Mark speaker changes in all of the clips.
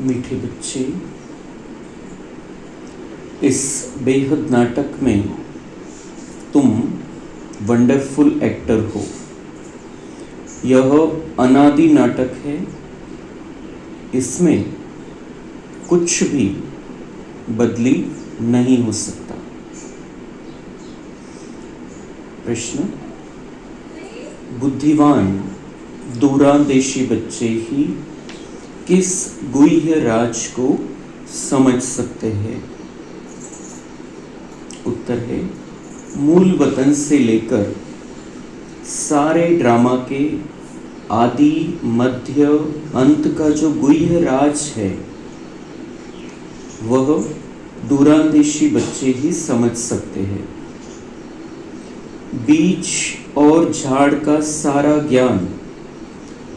Speaker 1: मीठे बच्चे, इस बेहद नाटक में तुम वंडरफुल एक्टर हो। यह अनादि नाटक है, इसमें कुछ भी बदली नहीं हो सकता। प्रश्न: बुद्धिवान दूरंदेशी बच्चे ही किस गुह्य राज को समझ सकते हैं? उत्तर है, मूल वतन से लेकर सारे ड्रामा के आदि मध्य अंत का जो गुह्य राज है वह दूरंदेशी बच्चे ही समझ सकते हैं। बीज और झाड़ का सारा ज्ञान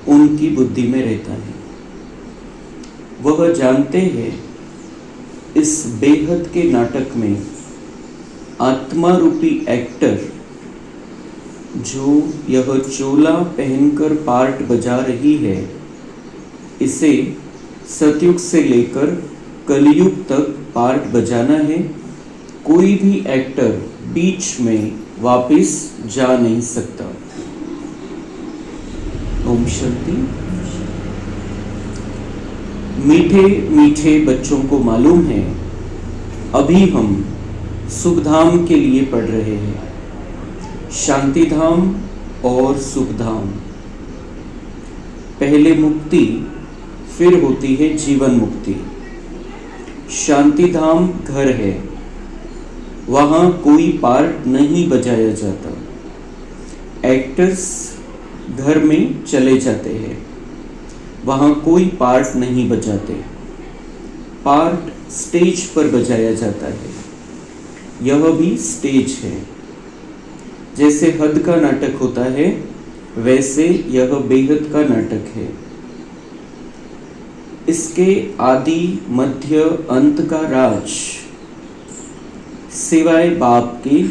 Speaker 1: उनकी बुद्धि में रहता है। वह जानते हैं इस बेहद के नाटक में आत्मा रूपी एक्टर जो यह चोला पहनकर पार्ट बजा रही है, इसे सतयुग से लेकर कलयुग तक पार्ट बजाना है। कोई भी एक्टर बीच में वापस जा नहीं सकता। ओम शांति। मीठे मीठे बच्चों को मालूम है अभी हम सुखधाम के लिए पढ़ रहे हैं, शांति धाम और सुखधाम। पहले मुक्ति, फिर होती है जीवन मुक्ति। शांति धाम घर है, वहाँ कोई पार्ट नहीं बजाया जाता। एक्टर्स घर में चले जाते हैं, वहाँ कोई पार्ट नहीं बजाते। पार्ट स्टेज पर बजाया जाता है, यह भी स्टेज है। जैसे हद का नाटक होता है, वैसे यह बेहद का नाटक है। इसके आदि मध्य अंत का राज सिवाय बाप के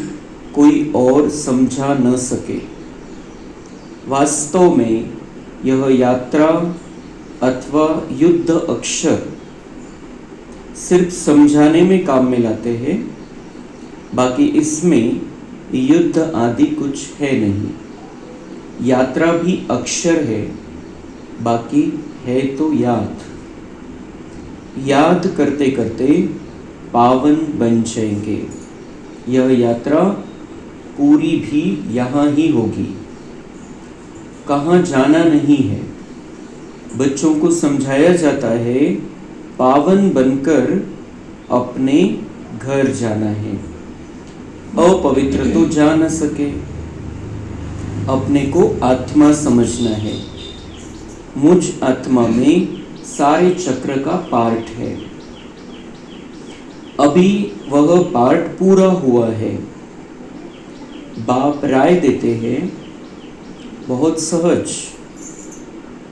Speaker 1: कोई और समझा न सके। वास्तव में यह यात्रा अथवा युद्ध अक्षर सिर्फ समझाने में काम में लाते हैं, बाकी इसमें युद्ध आदि कुछ है नहीं। यात्रा भी अक्षर है, बाकी है तो याद। याद करते करते पावन बन जाएंगे। यह यात्रा पूरी भी यहाँ ही होगी, कहाँ जाना नहीं है। बच्चों को समझाया जाता है पावन बनकर अपने घर जाना है। अपवित्र तो जा न सके, अपने को आत्मा समझना है। मुझ आत्मा में सारे चक्र का पार्ट है। अभी वह पार्ट पूरा हुआ है। बाप राय देते हैं बहुत सहज,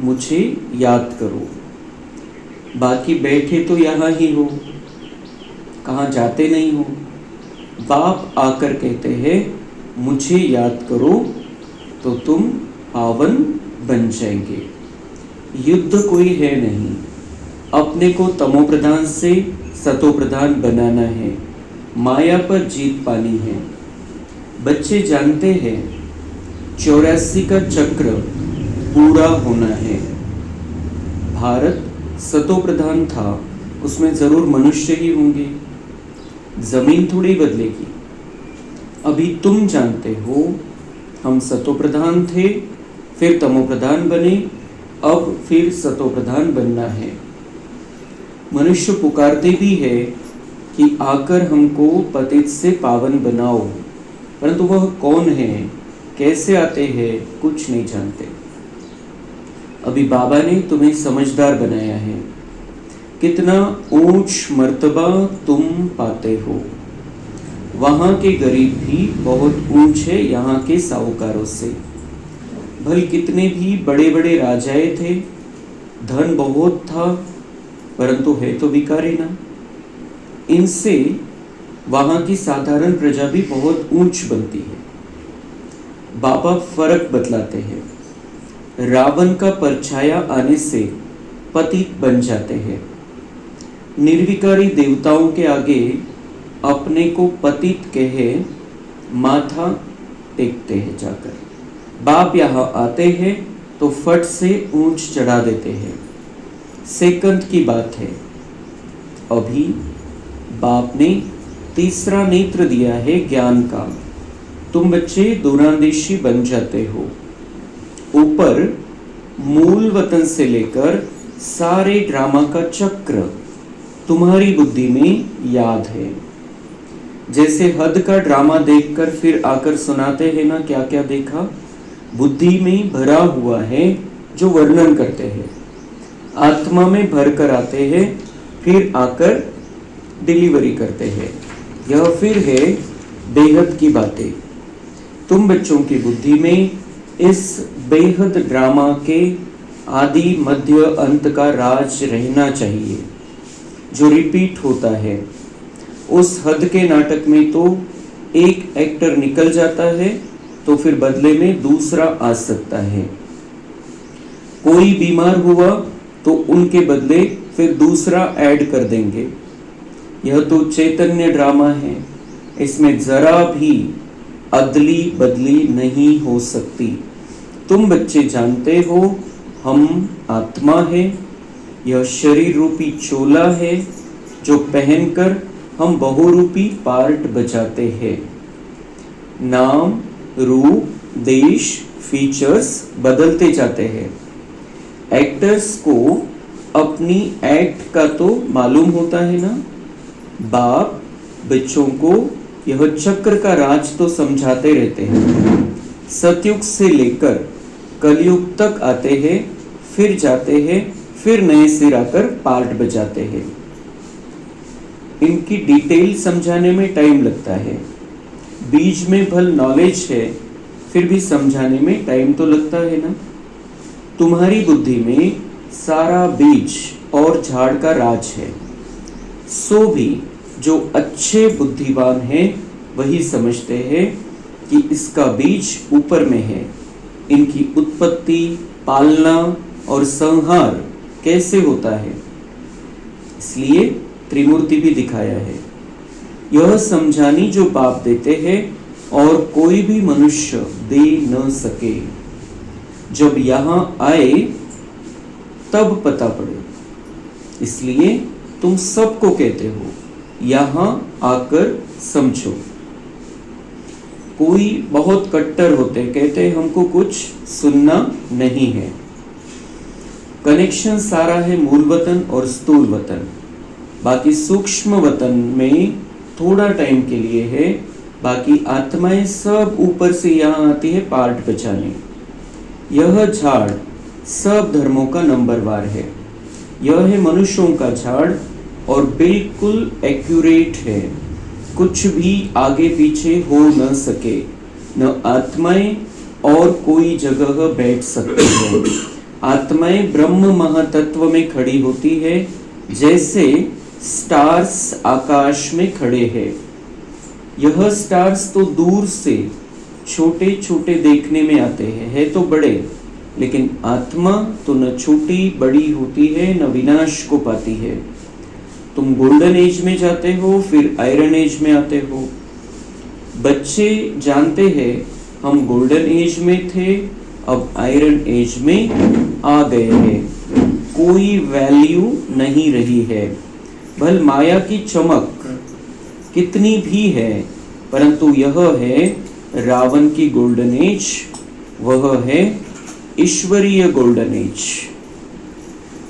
Speaker 1: मुझे याद करो। बाकी बैठे तो यहाँ ही हो, कहाँ जाते नहीं हो। बाप आकर कहते हैं मुझे याद करो तो तुम पावन बन जाएंगे। युद्ध कोई है नहीं, अपने को तमो प्रधान से सतो प्रधान बनाना है, माया पर जीत पानी है। बच्चे जानते हैं 84 का चक्र पूरा होना है। भारत सतो प्रधान था, उसमें जरूर मनुष्य ही होंगे, जमीन थोड़ी बदलेगी। अभी तुम जानते हो हम सतो प्रधान थे, फिर तमो प्रधान बने, अब फिर सतो प्रधान बनना है। मनुष्य पुकारते भी है कि आकर हमको पतित से पावन बनाओ, परंतु वह कौन है, कैसे आते हैं, कुछ नहीं जानते। अभी बाबा ने तुम्हें समझदार बनाया है। कितना ऊंच मर्तबा तुम पाते हो। वहाँ के गरीब भी बहुत ऊंचे यहाँ के साहूकारों से। भले कितने भी बड़े बड़े राजाए थे, धन बहुत था, परंतु है तो भिखारी ना। इनसे वहाँ की साधारण प्रजा भी बहुत ऊंच बनती है। बाबा फर्क बतलाते हैं। रावण का परछाया आने से पतित बन जाते हैं, निर्विकारी देवताओं के आगे अपने को पतित कहे माथा टेकते हैं जाकर। बाप यहाँ आते हैं तो फट से ऊंच चढ़ा देते हैं। सेकंड की बात है, अभी बाप ने तीसरा नेत्र दिया है ज्ञान का। तुम बच्चे दूरांदेशी बन जाते हो। ऊपर मूल वतन से लेकर सारे ड्रामा का चक्र तुम्हारी बुद्धि में याद है। जैसे हद का ड्रामा देखकर फिर आकर सुनाते हैं ना, क्या क्या देखा, बुद्धि में भरा हुआ है जो वर्णन करते हैं। आत्मा में भर कर आते हैं, फिर आकर डिलीवरी करते हैं। यह फिर है बेहद की बातें। तुम बच्चों की बुद्धि में इस बेहद ड्रामा के आदि मध्य अंत का राज रहना चाहिए जो रिपीट होता है। उस हद के नाटक में तो एक एक्टर निकल जाता है तो फिर बदले में दूसरा आ सकता है। कोई बीमार हुआ तो उनके बदले फिर दूसरा ऐड कर देंगे। यह तो चैतन्य ड्रामा है, इसमें जरा भी अदली बदली नहीं हो सकती। तुम बच्चे जानते हो हम आत्मा है, यह शरीर रूपी चोला है जो पहनकर हम बहुरूपी पार्ट बजाते हैं। नाम, रूप, देश, फीचर्स बदलते जाते हैं। एक्टर्स को अपनी एक्ट का तो मालूम होता है ना। बाप बच्चों को यह चक्र का राज तो समझाते रहते हैं। सतयुग से लेकर कलयुग तक आते हैं, फिर जाते हैं, फिर नए सिर आकर पार्ट बजाते हैं। इनकी डिटेल समझाने में टाइम लगता है। बीज में भल नॉलेज है, फिर भी समझाने में टाइम तो लगता है ना। तुम्हारी बुद्धि में सारा बीज और झाड़ का राज है। सो भी जो अच्छे बुद्धिमान हैं वही समझते हैं कि इसका बीज ऊपर में है। इनकी उत्पत्ति, पालना और संहार कैसे होता है, इसलिए त्रिमूर्ति भी दिखाया है। यह समझानी जो बाप देते हैं और कोई भी मनुष्य दे न सके। जब यहाँ आए तब पता पड़े, इसलिए तुम सबको कहते हो यहाँ आकर समझो। कोई बहुत कट्टर होते, कहते हमको कुछ सुनना नहीं है। कनेक्शन सारा है मूल वतन और स्थूल वतन, बाकी सूक्ष्म वतन में थोड़ा टाइम के लिए है। बाकी आत्माएं सब ऊपर से यहाँ आती है पार्ट बचाने। यह झाड़ सब धर्मों का नंबरवार है। यह है मनुष्यों का झाड़ और बिल्कुल एक्यूरेट है। कुछ भी आगे पीछे हो न सके, न आत्माएं और कोई जगह बैठ सकती है। आत्माएं ब्रह्म महातत्व में खड़ी होती है, जैसे स्टार्स आकाश में खड़े हैं। यह स्टार्स तो दूर से छोटे छोटे देखने में आते हैं, है तो बड़े, लेकिन आत्मा तो न छोटी बड़ी होती है, न विनाश को पाती है। तुम गोल्डन एज में जाते हो, फिर आयरन एज में आते हो। बच्चे जानते हैं हम गोल्डन एज में थे, अब आयरन एज में आ गए हैं। कोई वैल्यू नहीं रही है। भल माया की चमक कितनी भी है, परंतु यह है रावण की गोल्डन एज, वह है ईश्वरीय गोल्डन एज।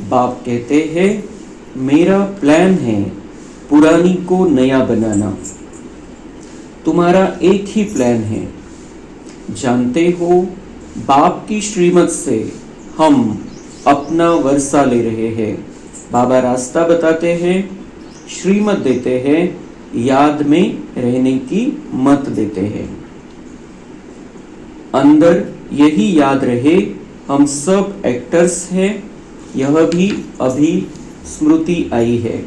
Speaker 1: बाप कहते हैं मेरा प्लान है पुरानी को नया बनाना। तुम्हारा एक ही प्लान है। जानते हो बाप की श्रीमत से हम अपना वर्षा ले रहे हैं। बाबा रास्ता बताते हैं, श्रीमत देते हैं, याद में रहने की मत देते हैं। अंदर यही याद रहे हम सब एक्टर्स हैं। यह भी अभी स्मृति आई है।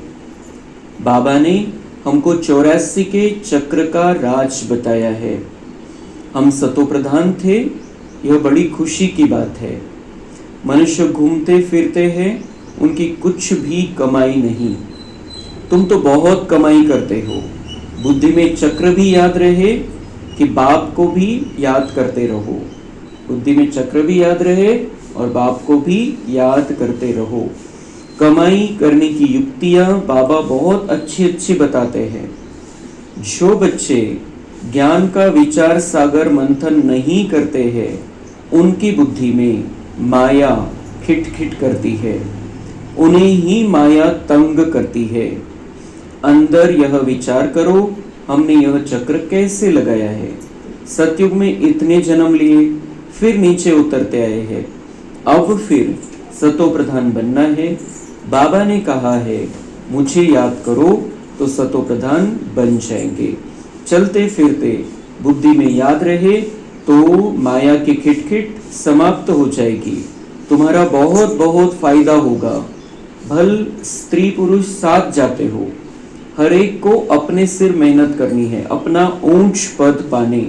Speaker 1: बाबा ने हमको 84 के चक्र का राज बताया है। हम सतोप्रधान थे, यह बड़ी खुशी की बात है। मनुष्य घूमते फिरते हैं, उनकी कुछ भी कमाई नहीं। तुम तो बहुत कमाई करते हो। बुद्धि में चक्र भी याद रहे कि बाप को भी याद करते रहो। बुद्धि में चक्र भी याद रहे और बाप को भी याद करते रहो। कमाई करने की युक्तियां बाबा बहुत अच्छी अच्छी बताते हैं। जो बच्चे ज्ञान का विचार सागर मंथन नहीं करते हैं, उनकी बुद्धि में माया खिटखिट करती है, उन्हें ही माया तंग करती है। अंदर यह विचार करो, हमने यह चक्र कैसे लगाया है। सतयुग में इतने जन्म लिए, फिर नीचे उतरते आए हैं, अब फिर सतो प्रधान बनना है। बाबा ने कहा है मुझे याद करो तो सतो प्रधान बन जाएंगे। चलते फिरते बुद्धि में याद रहे तो माया की खिटखिट समाप्त हो जाएगी। तुम्हारा बहुत बहुत फायदा होगा। भल स्त्री पुरुष साथ जाते हो, हर एक को अपने सिर मेहनत करनी है, अपना ऊंच पद पाने।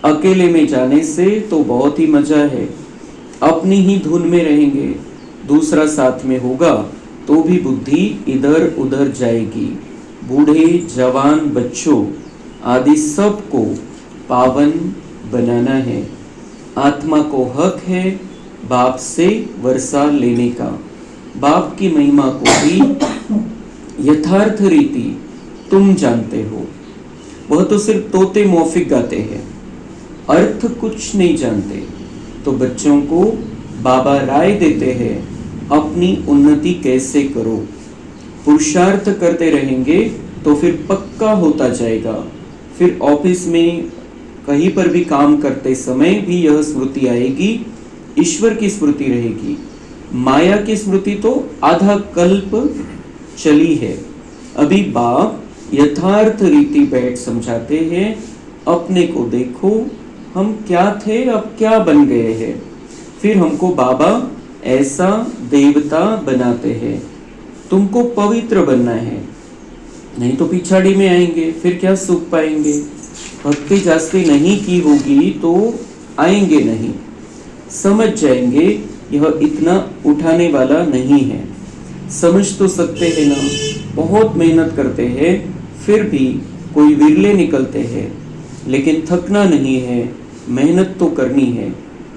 Speaker 1: अकेले में जाने से तो बहुत ही मजा है, अपनी ही धुन में रहेंगे। दूसरा साथ में होगा तो भी बुद्धि इधर उधर जाएगी। बूढ़े जवान बच्चों आदि सबको पावन बनाना है। आत्मा को हक है बाप से वर्षा लेने का। बाप की महिमा को भी यथार्थ रीति तुम जानते हो। वह तो सिर्फ तोते मौफिक गाते हैं, अर्थ कुछ नहीं जानते। तो बच्चों को बाबा राय देते हैं अपनी उन्नति कैसे करो। पुरुषार्थ करते रहेंगे तो फिर पक्का होता जाएगा। फिर ऑफिस में कहीं पर भी काम करते समय भी यह स्मृति आएगी, ईश्वर की स्मृति रहेगी। माया की स्मृति तो आधा कल्प चली है। अभी बाप यथार्थ रीति बैठ समझाते हैं, अपने को देखो, हम क्या थे अब क्या बन गए हैं। फिर हमको बाबा ऐसा देवता बनाते हैं। तुमको पवित्र बनना है, नहीं तो पिछाड़ी में आएंगे, फिर क्या सुख पाएंगे। भक्ति जास्ती नहीं की होगी तो आएंगे नहीं, समझ जाएंगे यह इतना उठाने वाला नहीं है। समझ तो सकते हैं ना, बहुत मेहनत करते हैं, फिर भी कोई विरले निकलते हैं, लेकिन थकना नहीं है, मेहनत तो करनी है।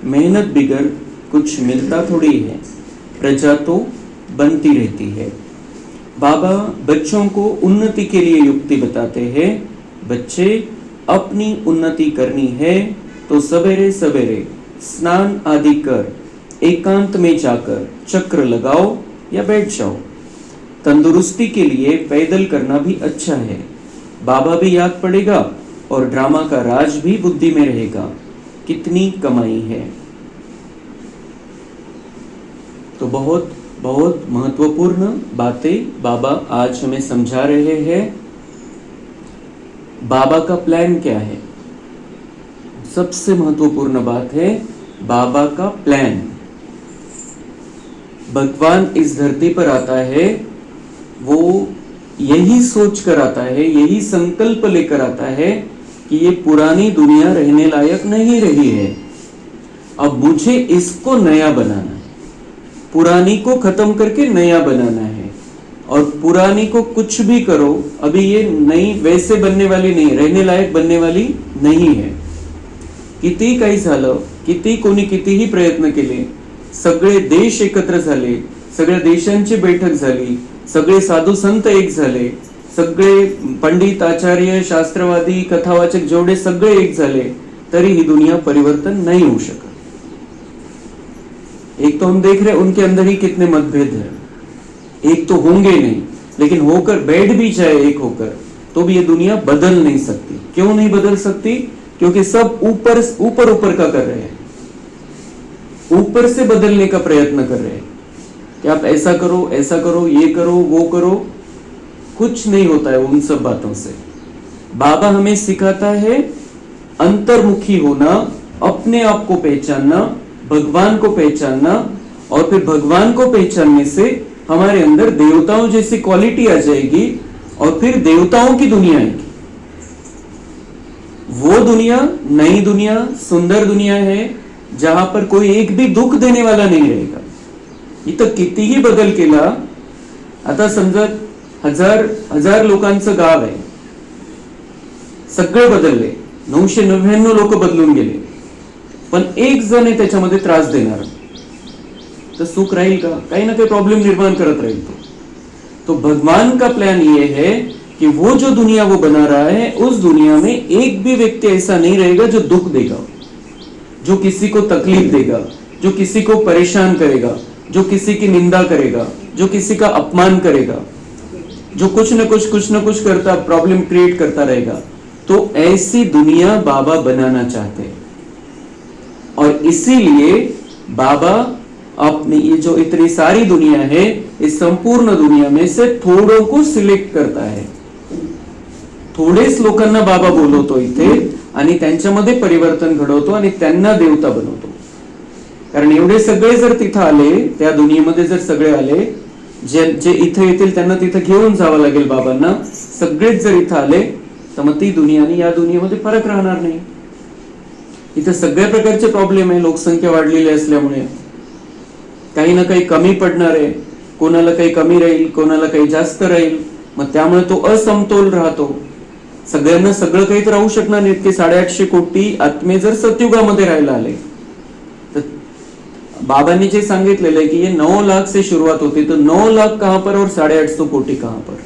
Speaker 1: मेहनत बिगर कुछ मिलता थोड़ी है, प्रजा तो बनती रहती है। बाबा बच्चों को उन्नति के लिए युक्ति बताते हैं। बच्चे अपनी उन्नति करनी है तो सवेरे सवेरे स्नान आदि कर एकांत में जाकर चक्र लगाओ या बैठ जाओ। तंदुरुस्ती के लिए पैदल करना भी अच्छा है। बाबा भी याद पड़ेगा और ड्रामा का राज भी बुद्धि में रहेगा। कितनी कमाई है। तो बहुत बहुत महत्वपूर्ण बातें बाबा आज हमें समझा रहे हैं। बाबा का प्लान क्या है? सबसे महत्वपूर्ण बात है बाबा का प्लान। भगवान इस धरती पर आता है, वो यही सोच कर आता है, यही संकल्प लेकर आता है कि ये पुरानी दुनिया रहने लायक नहीं रही है, अब मुझे इसको नया बनाना है। पुरानी को खत्म करके नया बनाना है। और पुरानी को कुछ भी करो, अभी ये नई वैसे बनने वाली नहीं, रहने लायक बनने वाली नहीं है। किती काही झालं, किती कोणी कितीही प्रयत्न केले, सगळे देश एकत्र झाले, सगळ्या देशांची बैठक झाली, सगळे साधू संत एक झाले, सगळे पंडित आचार्य शास्त्रवादी कथावाचक जेवढे सगळे एक झाले, तरी ही दुनिया परिवर्तन नहीं हो सका। एक तो हम देख रहे उनके अंदर ही कितने मतभेद है। एक तो होंगे नहीं, लेकिन होकर बैठ भी जाए एक होकर तो भी ये दुनिया बदल नहीं सकती। क्यों नहीं बदल सकती? क्योंकि सब ऊपर ऊपर ऊपर का कर रहे हैं, ऊपर से बदलने का प्रयत्न कर रहे हैं कि आप ऐसा करो, ऐसा करो, ये करो, वो करो। कुछ नहीं होता है उन सब बातों से। बाबा हमें सिखाता है अंतर्मुखी होना, अपने आप को पहचानना, भगवान को पहचानना, और फिर भगवान को पहचानने से हमारे अंदर देवताओं जैसी क्वालिटी आ जाएगी और फिर देवताओं की दुनिया आएगी। वो दुनिया नई दुनिया, सुंदर दुनिया है जहां पर कोई एक भी दुख देने वाला नहीं रहेगा। इथं कितीही बदल केला, आता समजा हजार लोकांचं गाव आहे, सगळे बदलले, 999 लोक बदलून गेले, पण एक जण आहे त्याच्यामध्ये त्रास देणार, तो सुख राहील का? काही ना काही प्रॉब्लेम निर्माण करत राहील तो भगवान का प्लान ये है कि वो जो दुनिया वो बना रहा है, उस दुनिया में एक भी व्यक्ति ऐसा नहीं रहेगा जो दुख देगा, जो किसी को तकलीफ देगा, जो किसी को परेशान करेगा, जो किसी की निंदा करेगा, जो किसी का अपमान करेगा, जो कुछ न कुछ करता प्रॉब्लम क्रिएट करता रहेगा। तो ऐसी दुनिया बाबा बनाना चाहते हैं, और इसीलिए बाबा अपनी ये जो इतनी सारी दुनिया है, इस संपूर्ण दुनिया में से थोड़ों को सिलेक्ट करता है, थोडेच लोकांना बाबा बोलवतो इथे आणि त्यांच्यामध्ये परिवर्तन घडवतो आणि त्यांना देवता बनवतो। कारण एवढे सगळे जर तिथे आले, त्या दुनियेमध्ये जर सगळे आले, जे जे इथे येतील त्यांना तिथे घेऊन जावं लागेल बाबांना, सगळेच जर इथे आले तर मग ती दुनिया आणि या दुनियेमध्ये फरक राहणार नाही। इथे सगळ्या प्रकारचे प्रॉब्लेम आहे, लोकसंख्या वाढलेली असल्यामुळे काही ना काही कमी पडणार आहे, कोणाला काही कमी राहील, कोणाला काही जास्त राहील, मग त्यामुळे तो असमतोल राहतो। सगळ्यांना सगळं काही तर राहू शकणार नाही, की 850 कोटी आत्मे जर सतयुगामध्ये राहायला आले तर बाबांनी जे सांगितलेलं आहे की ये 9 लाख से शुरुआत होती, तो 9 लाख कहां पर और 850 कोटी कहां पर।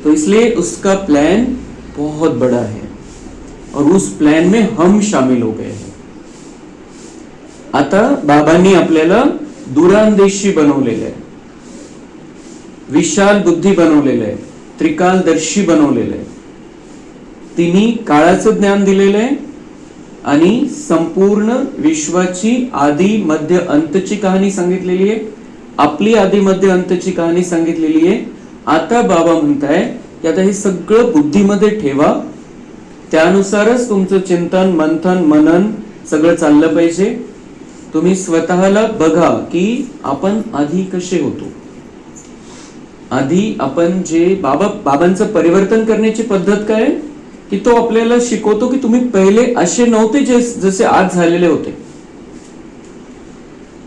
Speaker 1: तो इसलिए उसका प्लान बहुत बड़ा है और उस प्लान में हम शामिल हो गए हैं। आता बाबांनी आपल्याला दूरांदेशी बनवलेलं आहे, विशाल बुद्धी बनवलेलं आहे, त्रिकालदर्शी बनवलेलं आहे, तिन्ही काळाचं ज्ञान दिलेलं आहे आणि संपूर्ण विश्वाची आदि मध्य अंतची कहाणी सांगितलेली आहे, आपली आदि मध्य अंतची कहाणी सांगितलेली आहे। आता बाबा म्हणताय की आता हे सगळं बुद्धीमध्ये ठेवा, त्यानुसारच तुमचं चिंतन मंथन मनन सगळं चाललं पाहिजे। तुम्ही स्वतःला बघा की आपण आधी कसे होतो, आधी आपण जे बाबांचं परिवर्तन करण्याची पद्धत काय की तो आपल्याला शिकवतो की तुम्ही पहिले असे नव्हते जसे आज झालेले होते,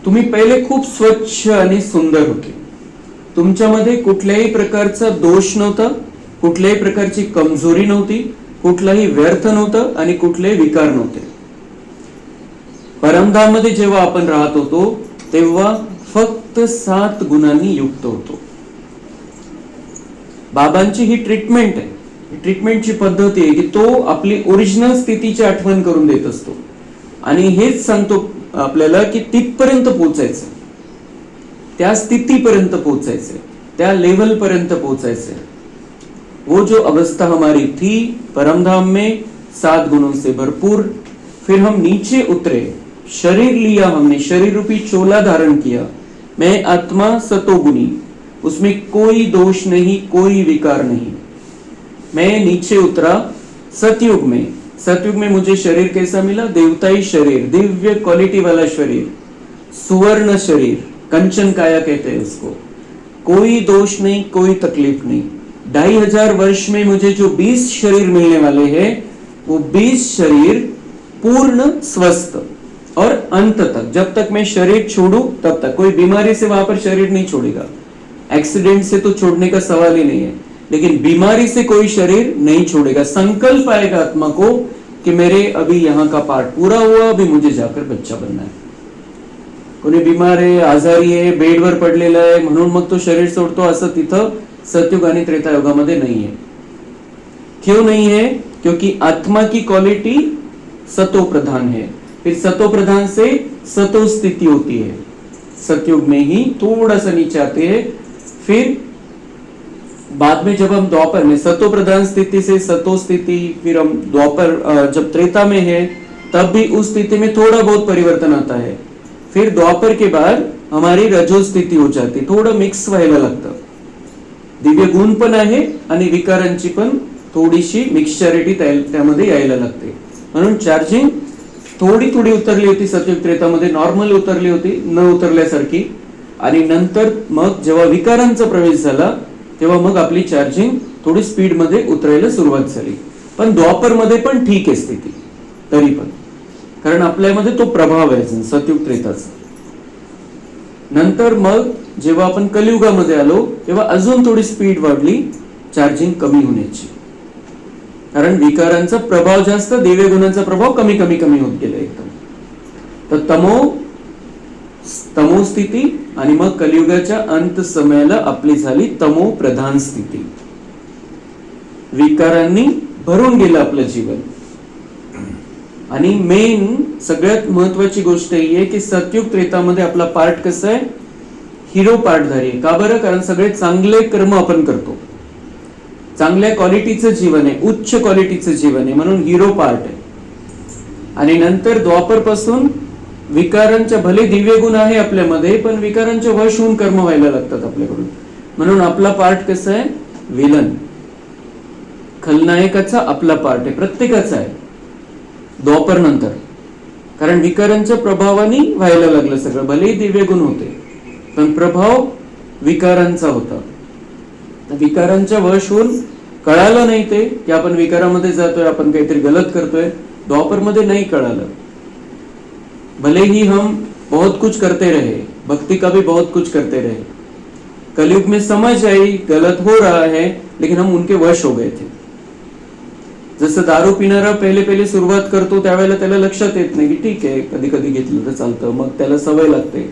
Speaker 1: तुम्ही पहिले खूप स्वच्छ आणि सुंदर होते, तुमच्यामध्ये कुठल्याही प्रकारचा दोष नव्हता, कुठल्याही प्रकारची कमजोरी नव्हती, कुठलाही व्यर्थ नव्हतं आणि कुठलेही विकार नव्हते। परमधाम मध्ये जेव्हा आपण राहत होतो तेव्हा फक्त 7 गुणांनी युक्त होतो। बाबांची ही ट्रीटमेंट आहे, ट्रीटमेंटची पद्धती आहे की तो आपली ओरिजिनल स्थितीची आठवण करून देत असतो आणि हेच सांगतो आपल्याला की तिथपर्यंत पोहोचायचं, त्या स्थितीपर्यंत पोहोचायचं, त्या लेवल पर्यंत पोहोचायचं। वो जो अवस्था हमारी थी परमधाम में 7 गुणों से भरपूर, फिर हम नीचे उतरे, शरीर लिया हमने, शरीर रूपी चोला धारण किया, मैं आत्मा सतोगुणी, उसमें कोई दोष नहीं, कोई विकार नहीं। मैं नीचे उतरा सतयुग में, सतयुग में मुझे शरीर कैसा मिला? देवताई शरीर, दिव्य क्वालिटी वाला शरीर, सुवर्ण शरीर, कंचन काया कहते हैं उसको, कोई दोष नहीं, कोई तकलीफ नहीं। 2500 वर्ष में मुझे जो 20 शरीर मिलने वाले हैं, वो 20 शरीर पूर्ण स्वस्थ और अंत तक, जब तक मैं शरीर छोड़ू तब तक, कोई बीमारी से वहां पर शरीर नहीं छोड़ेगा, एक्सीडेंट से तो छोड़ने का सवाल ही नहीं है, लेकिन बीमारी से कोई शरीर नहीं छोड़ेगा। संकल्प आएगा आत्मा को कि मेरे अभी यहाँ का पार्ट पूरा हुआ, अभी मुझे जाकर बच्चा बनना है। कोणी बीमार आहे, आजारी आहे, बेडवर पडलेला आहे म्हणून मग तो शरीर सोडतो, असं तिथं सतयुग आणि त्रेतायुगामध्ये नाही है। क्यों नहीं है? क्योंकि आत्मा की क्वालिटी सतो प्रधान है, फिर सतो प्रधान से सतो स्थिति होती है, सतयुग में ही थोड़ा सा नीचे आते हैं, फिर बाद में जब हम द्वापर में सतो प्रधान स्थिति से सतो स्थिति, फिर हम द्वापर जब त्रेता में है तब भी उस स्थिति में थोड़ा बहुत परिवर्तन आता है, फिर द्वापर के बाद हमारी रजो स्थिति हो जाती, थोडं मिक्स व्हायला लागतं, दिव्य गुण पण आहे आणि विकारांची पण थोडीशी मिक्सचरिटी त्यामध्ये यायला लागते। म्हणून चार्जिंग थोडी थोडी उतरली होती सतयुग त्रेतामध्ये, नॉर्मल उतरली होती, न उतरल्यासारखी, आणि नंतर मग जेव्हा विकारांचा प्रवेश झाला तेव्हा मग आपली चार्जिंग थोडी स्पीड मध्ये उतरायला सुरुवात झाली। पण द्वापर मध्ये पण ठीक आहे स्थिती तरी पण, कारण आपल्यामध्ये तो प्रभाव आहे सतयुग त्रेताचा। नंतर मग जेव्हा आपण कलियुगामध्ये आलो तेव्हा अजून थोडी स्पीड वाढली चार्जिंग कमी होण्याची, कारण विकारांचा प्रभाव जास्त, दिव्य गुणांचा प्रभाव कमी कमी कमी होत गेला एकदम. तर तमो स्थिती आणि मग कलियुगाच्या अंत समयाला आपली झाली तमो प्रधान स्थिती. विकारांनी भरून गेलं आपलं जीवन. आणि मेन सगळ्यात महत्वाची गोष्ट ही आहे की सतयुग त्रेतामध्ये आपला पार्ट कसा आहे, हिरो पार्टधारी आहे. का बरं? कारण सगळे चांगले कर्म आपण करतो, चांगल्या क्वालिटीचं जीवन आहे, उच्च क्वालिटीचं जीवन आहे, म्हणून हिरो पार्ट आहे. आणि नंतर द्वापर पासून विकारांच्या, भले दिव्य गुण आहे आपल्यामध्ये, पण विकारांच्या वश होऊन कर्म व्हायला लागतात आपल्याकडून, म्हणून आपला पार्ट कसा आहे, विलन, खलनायकाचा आपला पार्ट आहे, प्रत्येकाचा आहे द्वापर नंतर. कारण विकारांच्या प्रभावाने व्हायला लागलं सगळं. भले दिव्य गुण होते पण प्रभाव विकारांचा होता. विकारांच्या वश होऊन कळालं नाही ते की आपण विकारामध्ये जातोय, आपण काहीतरी गलत करतोय. द्वापर मध्ये नाही कळालं. भले ही हम बहुत कुछ करते रहे, भक्ति का भी बहुत कुछ करते रहे, कलयुग में समझ आई गलत हो रहा है, लेकिन हम उनके वश हो गए थे. जसं दारू पिणारा पहिले पहिले सुरुवात करतो त्यावेळेला त्याला लक्षात येत नाही की ठीक आहे कधी कधी घेतलं तर चालतं, मग त्याला सवय लागते,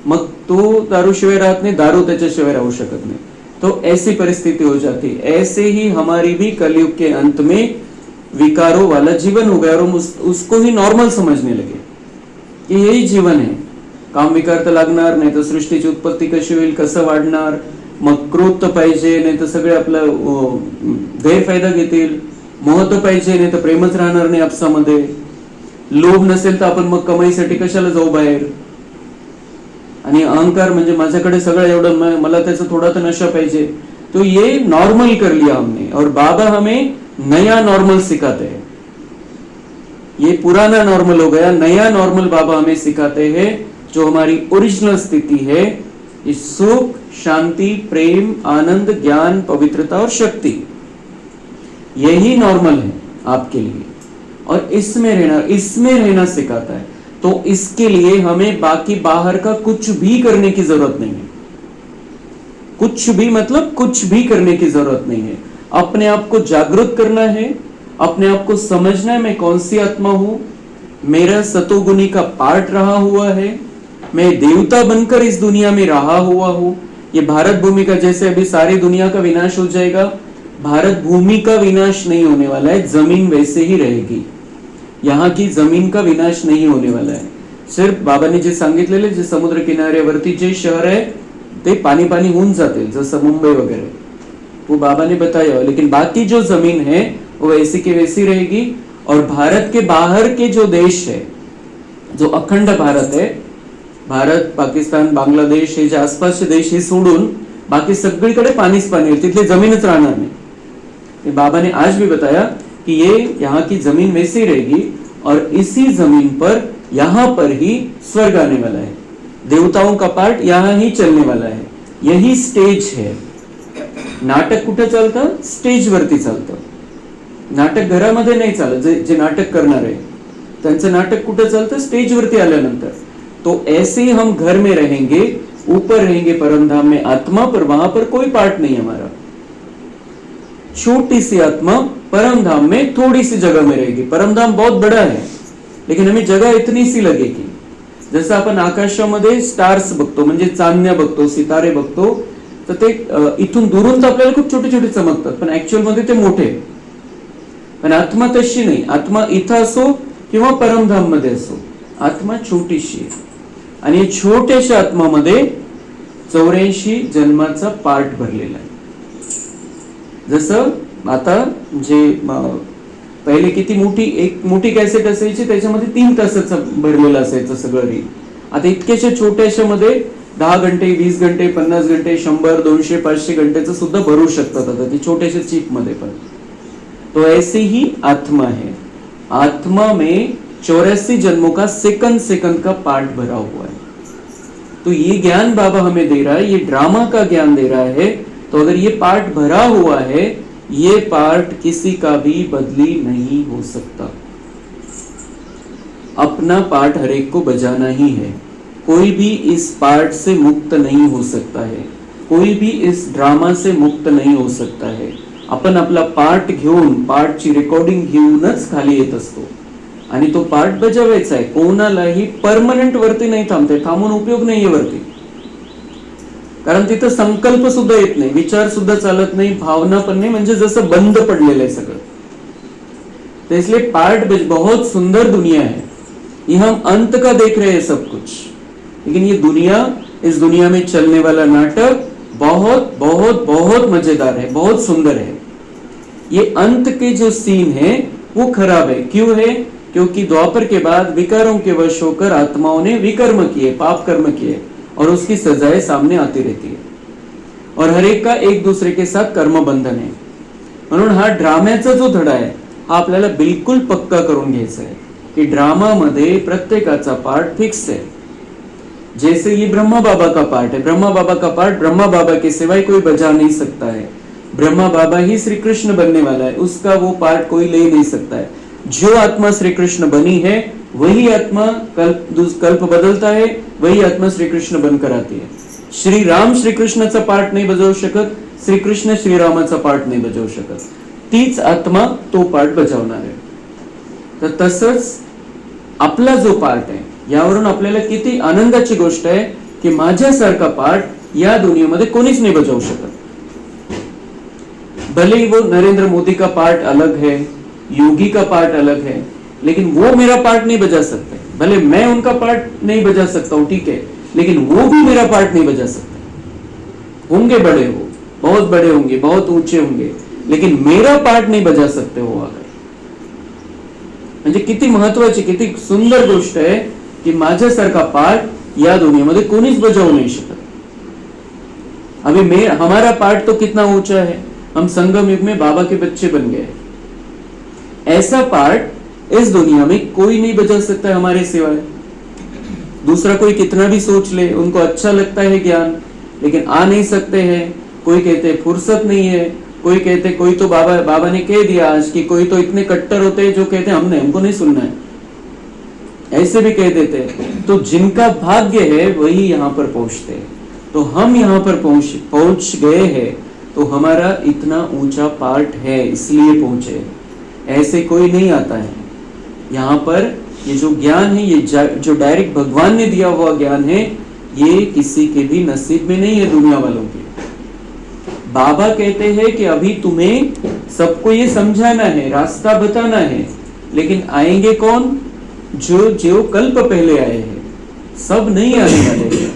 Speaker 1: मग तो दारू शिवाय राहत नाही, दारू त्याच्याशिवाय राहू शकत नाही. तो ऐसी परिस्थिति हो जाती. ऐसे ही हमारी भी कलयुग के अंत में विकारों वाला जीवन हो गया और हम उसको ही नॉर्मल समझने लगे की यही जीवन आहे. काम विकार तर लागणार नाही, तर सृष्टीची उत्पत्ती कशी होईल, कसं वाढणार, मग क्रोध तर पाहिजे, नाही तर सगळे आपला गैरफायदा घेतील, मोह तर पाहिजे, नाही तर प्रेमच राहणार नाही आपसामध्ये, लोभ नसेल तर आपण मग कमाईसाठी कशाला जाऊ बाहेर, आणि अहंकार म्हणजे माझ्याकडे सगळं एवढं, मला त्याचा थोडा तर नशा पाहिजे. तो ये नॉर्मल कर लिया हमने और बाबा हमें नया नॉर्मल सिखाते हैं. ये पुराना नॉर्मल हो गया, नया नॉर्मल बाबा हमें सिखाते हैं जो हमारी ओरिजिनल स्थिति है, इस सुख, शांति, प्रेम, आनंद, ज्ञान, पवित्रता और शक्ति. यही नॉर्मल है आपके लिए और इसमें रहना सिखाता है. तो इसके लिए हमें बाकी बाहर का कुछ भी करने की जरूरत नहीं है. कुछ भी मतलब कुछ भी करने की जरूरत नहीं है. अपने आप को जागृत करना है, अपने आप को समझना है मैं कौन सी आत्मा हूं, मेरा सतोगुणी का पार्ट रहा हुआ है, मैं देवता बनकर इस दुनिया में रहा हुआ हूं. ये भारत भूमि का, जैसे अभी सारी दुनिया का विनाश हो जाएगा, भारत भूमि का विनाश नहीं होने वाला है, जमीन वैसे ही रहेगी. यहाँ की जमीन का विनाश नहीं होने वाला है. सिर्फ बाबांनी जे सांगितलेले, जे समुद्र किनाऱ्यावरती जे शहर आहे ते पाणी पाणी होऊन जातील, जसं मुंबई वगैरे, वो बाबा ने बताया. लेकिन बाकी जो जमीन है वो वैसी की वैसी रहेगी. और भारत के बाहर के जो देश है, जो अखंड भारत है, भारत, पाकिस्तान, बांगलादेश, हे जे आसपासचे देश हे सोडून बाकी सगळीकडे पाणीच पाणी आहे, तिथले जमीनच राहणार नाही. बाबा ने आज भी बताया कि ये यहाँ की जमीन वैसी रहेगी और इसी जमीन पर यहाँ पर ही स्वर्ग आने वाला है. देवताओं का पार्ट यहाँ ही चलने वाला है. यही स्टेज है. नाटक कुठे चालतं? स्टेज वरती चालतं. नाटक घरामध्ये नाही चालत. जे नाटक करणार आहे त्यांचं नाटक कुठे चालतं? स्टेज वरती आल्यानंतर. तो ऐसे ही हम घर में रहेंगे, ऊपर रहेंगे परमधाम में आत्मा, पर वहां पर कोई पार्ट नहीं हमारा. छोटी सी आत्मा परमधाम में थोड़ी सी जगह में रहेगी. परमधाम बहुत बड़ा है लेकिन हमें जगह इतनी सी लगेगी. जसं आपण आकाशामध्ये स्टार्स बघतो, म्हणजे चांदण्या बघतो, सितारे बघतो, तर ते इथून दुरून तर आपल्याला खूप छोटे छोटे चमकतात, पण ऍक्च्युअल मध्ये ते मोठे. पण आत्मा तशी नाही. आत्मा इथं असो किंवा परमधाम मध्ये असो, आत्मा छोटीशी आहे. आणि छोट्याशा आत्मामध्ये 84 जन्माचा पार्ट भरलेला आहे. जसं आता जे पहिले किती एक मोठी कॅसेट असायची, त्याच्यामध्ये 3 तासाचं भरलेलं असायचं सगळं रील. आता इतक्याशा छोट्याशा मध्ये 10 घंटे, 20 घंटे, 50 घंटे, 100, 200, 500 घंटेचं सुद्धा भरू शकतात आता ती छोट्याशा चिप मध्ये पण. तो ऐसी ही आत्मा है. आत्मा में 84 जन्मों का सेकंड सेकंड का पार्ट भरा हुआ है. तो ये ज्ञान बाबा हमें दे रहा है, ये ड्रामा का ज्ञान दे रहा है. तो अगर ये पार्ट भरा हुआ है, ये पार्ट किसी का भी बदली नहीं हो सकता. अपना पार्ट हर एक को बजाना ही है. कोई भी इस पार्ट से मुक्त नहीं हो सकता है, कोई भी इस ड्रामा से मुक्त नाही हो सकता है. आपण आपला पार्ट घेऊन, पार्टची रेकॉर्डिंग घेऊनच खाली येत असतो आणि तो पार्ट बजावायचा आहे. कोणालाही परमनंट वरती नाही थांबते, थांबून उपयोग नाहीये वरती, कारण तिथं संकल्प सुद्धा येत नाही, विचार सुद्धा चालत नाही, भावना पण नाही, म्हणजे जसं बंद पडलेलं आहे सगळं. तो इसलिए पार्ट बहुत सुंदर दुनिया है. ये हम अंत का देख रहे हैं सब कुछ, लेकिन ये दुनिया, इस दुनिया में चलने वाला नाटक बहुत बहुत बहुत मजेदार है, बहुत सुंदर है. ये अंत के जो सीन है वो खराब है. क्यों है? क्योंकि द्वापर के बाद विकारों के वश होकर आत्माओं ने विकर्म किए, पाप कर्म किए, और उसकी सजाएं सामने आती रहती है, और हर एक का एक दूसरे के साथ कर्म बंधन है. म्हणून हा ड्राम्याचा जो धडा आहे हा आपल्याला बिलकुल पक्का करून घ्यायचा आहे की ड्रामा मध्ये प्रत्येकाचा पार्ट फिक्स है. जैसे ये ब्रह्मा बाबा का पार्ट है, ब्रह्मा बाबा का पार्ट ब्रह्मा बाबा के सिवाय कोई बजा नहीं सकता है. ब्रह्मा बाबा ही श्री कृष्ण बनने वाला है, उसका वो पार्ट कोई ले नहीं सकता है. जो आत्मा श्री कृष्ण बनी है वही आत्मा कल्प बदलता है, वही आत्मा श्री कृष्ण बनकर आती है. श्री राम श्री कृष्णाचा पार्ट नाही बजावू शकत, श्री कृष्ण श्री रामाचा पार्ट नाही बजावू शकत, तीच आत्मा तो पार्ट बजावणार आहे. तर तसंच आपला जो पार्ट आहे, यावरून आपल्याला किती आनंदाची गोष्ट आहे की माझ्यासारखा पार्ट या दुनियेमध्ये कोणीच नाही बजावू शकत. भले ही वो नरेंद्र मोदी का पार्ट अलग है, योगी का पार्ट अलग है, लेकिन वो मेरा पार्ट नहीं बजा सकते. भले मैं उनका पार्ट नहीं बजा सकता हूं, ठीक है, लेकिन वो भी मेरा पार्ट नहीं बजा सकते. होंगे बड़े, हो बहुत बड़े होंगे, बहुत ऊंचे होंगे, लेकिन मेरा पार्ट नहीं बजा सकते हो. अगर म्हणजे किती महत्वाची, किती सुंदर गोष्ट आहे की माझ्यासारखा पार्ट या दुनियेमध्ये कोणीच बजावू नाही शकत. अभी हमारा पार्ट तो कितना ऊंचा है, हम संगम युग में बाबा के बच्चे बन गए. ऐसा पार्ट इस दुनिया में कोई नहीं बजा सकता है हमारे सिवाय. दूसरा कोई कितना भी सोच ले, उनको अच्छा लगता है ज्ञान, लेकिन आ नहीं सकते हैं. कोई कहते फुर्सत नहीं है, कोई कहते, कोई तो बाबा ने कह दिया आज कि कोई तो इतने कट्टर होते हैं जो कहते हैं हमको नहीं सुनना है, ऐसे भी कह देते हैं. तो जिनका भाग्य है वही यहाँ पर पहुंचते हैं. तो हम यहाँ पर पहुंच गए हैं, तो हमारा इतना ऊंचा पार्ट है, इसलिए पहुंचे. ऐसे कोई नहीं आता है यहाँ पर. ये जो ज्ञान है, ये जो डायरेक्ट भगवान ने दिया हुआ ज्ञान है, ये किसी के भी नसीब में नहीं है, दुनिया वालों के. बाबा कहते हैं कि अभी तुम्हें सबको ये समझाना है, रास्ता बताना है, लेकिन आएंगे कौन? जो कल्प पहले आए हैं. सब नहीं आने वाले हैं.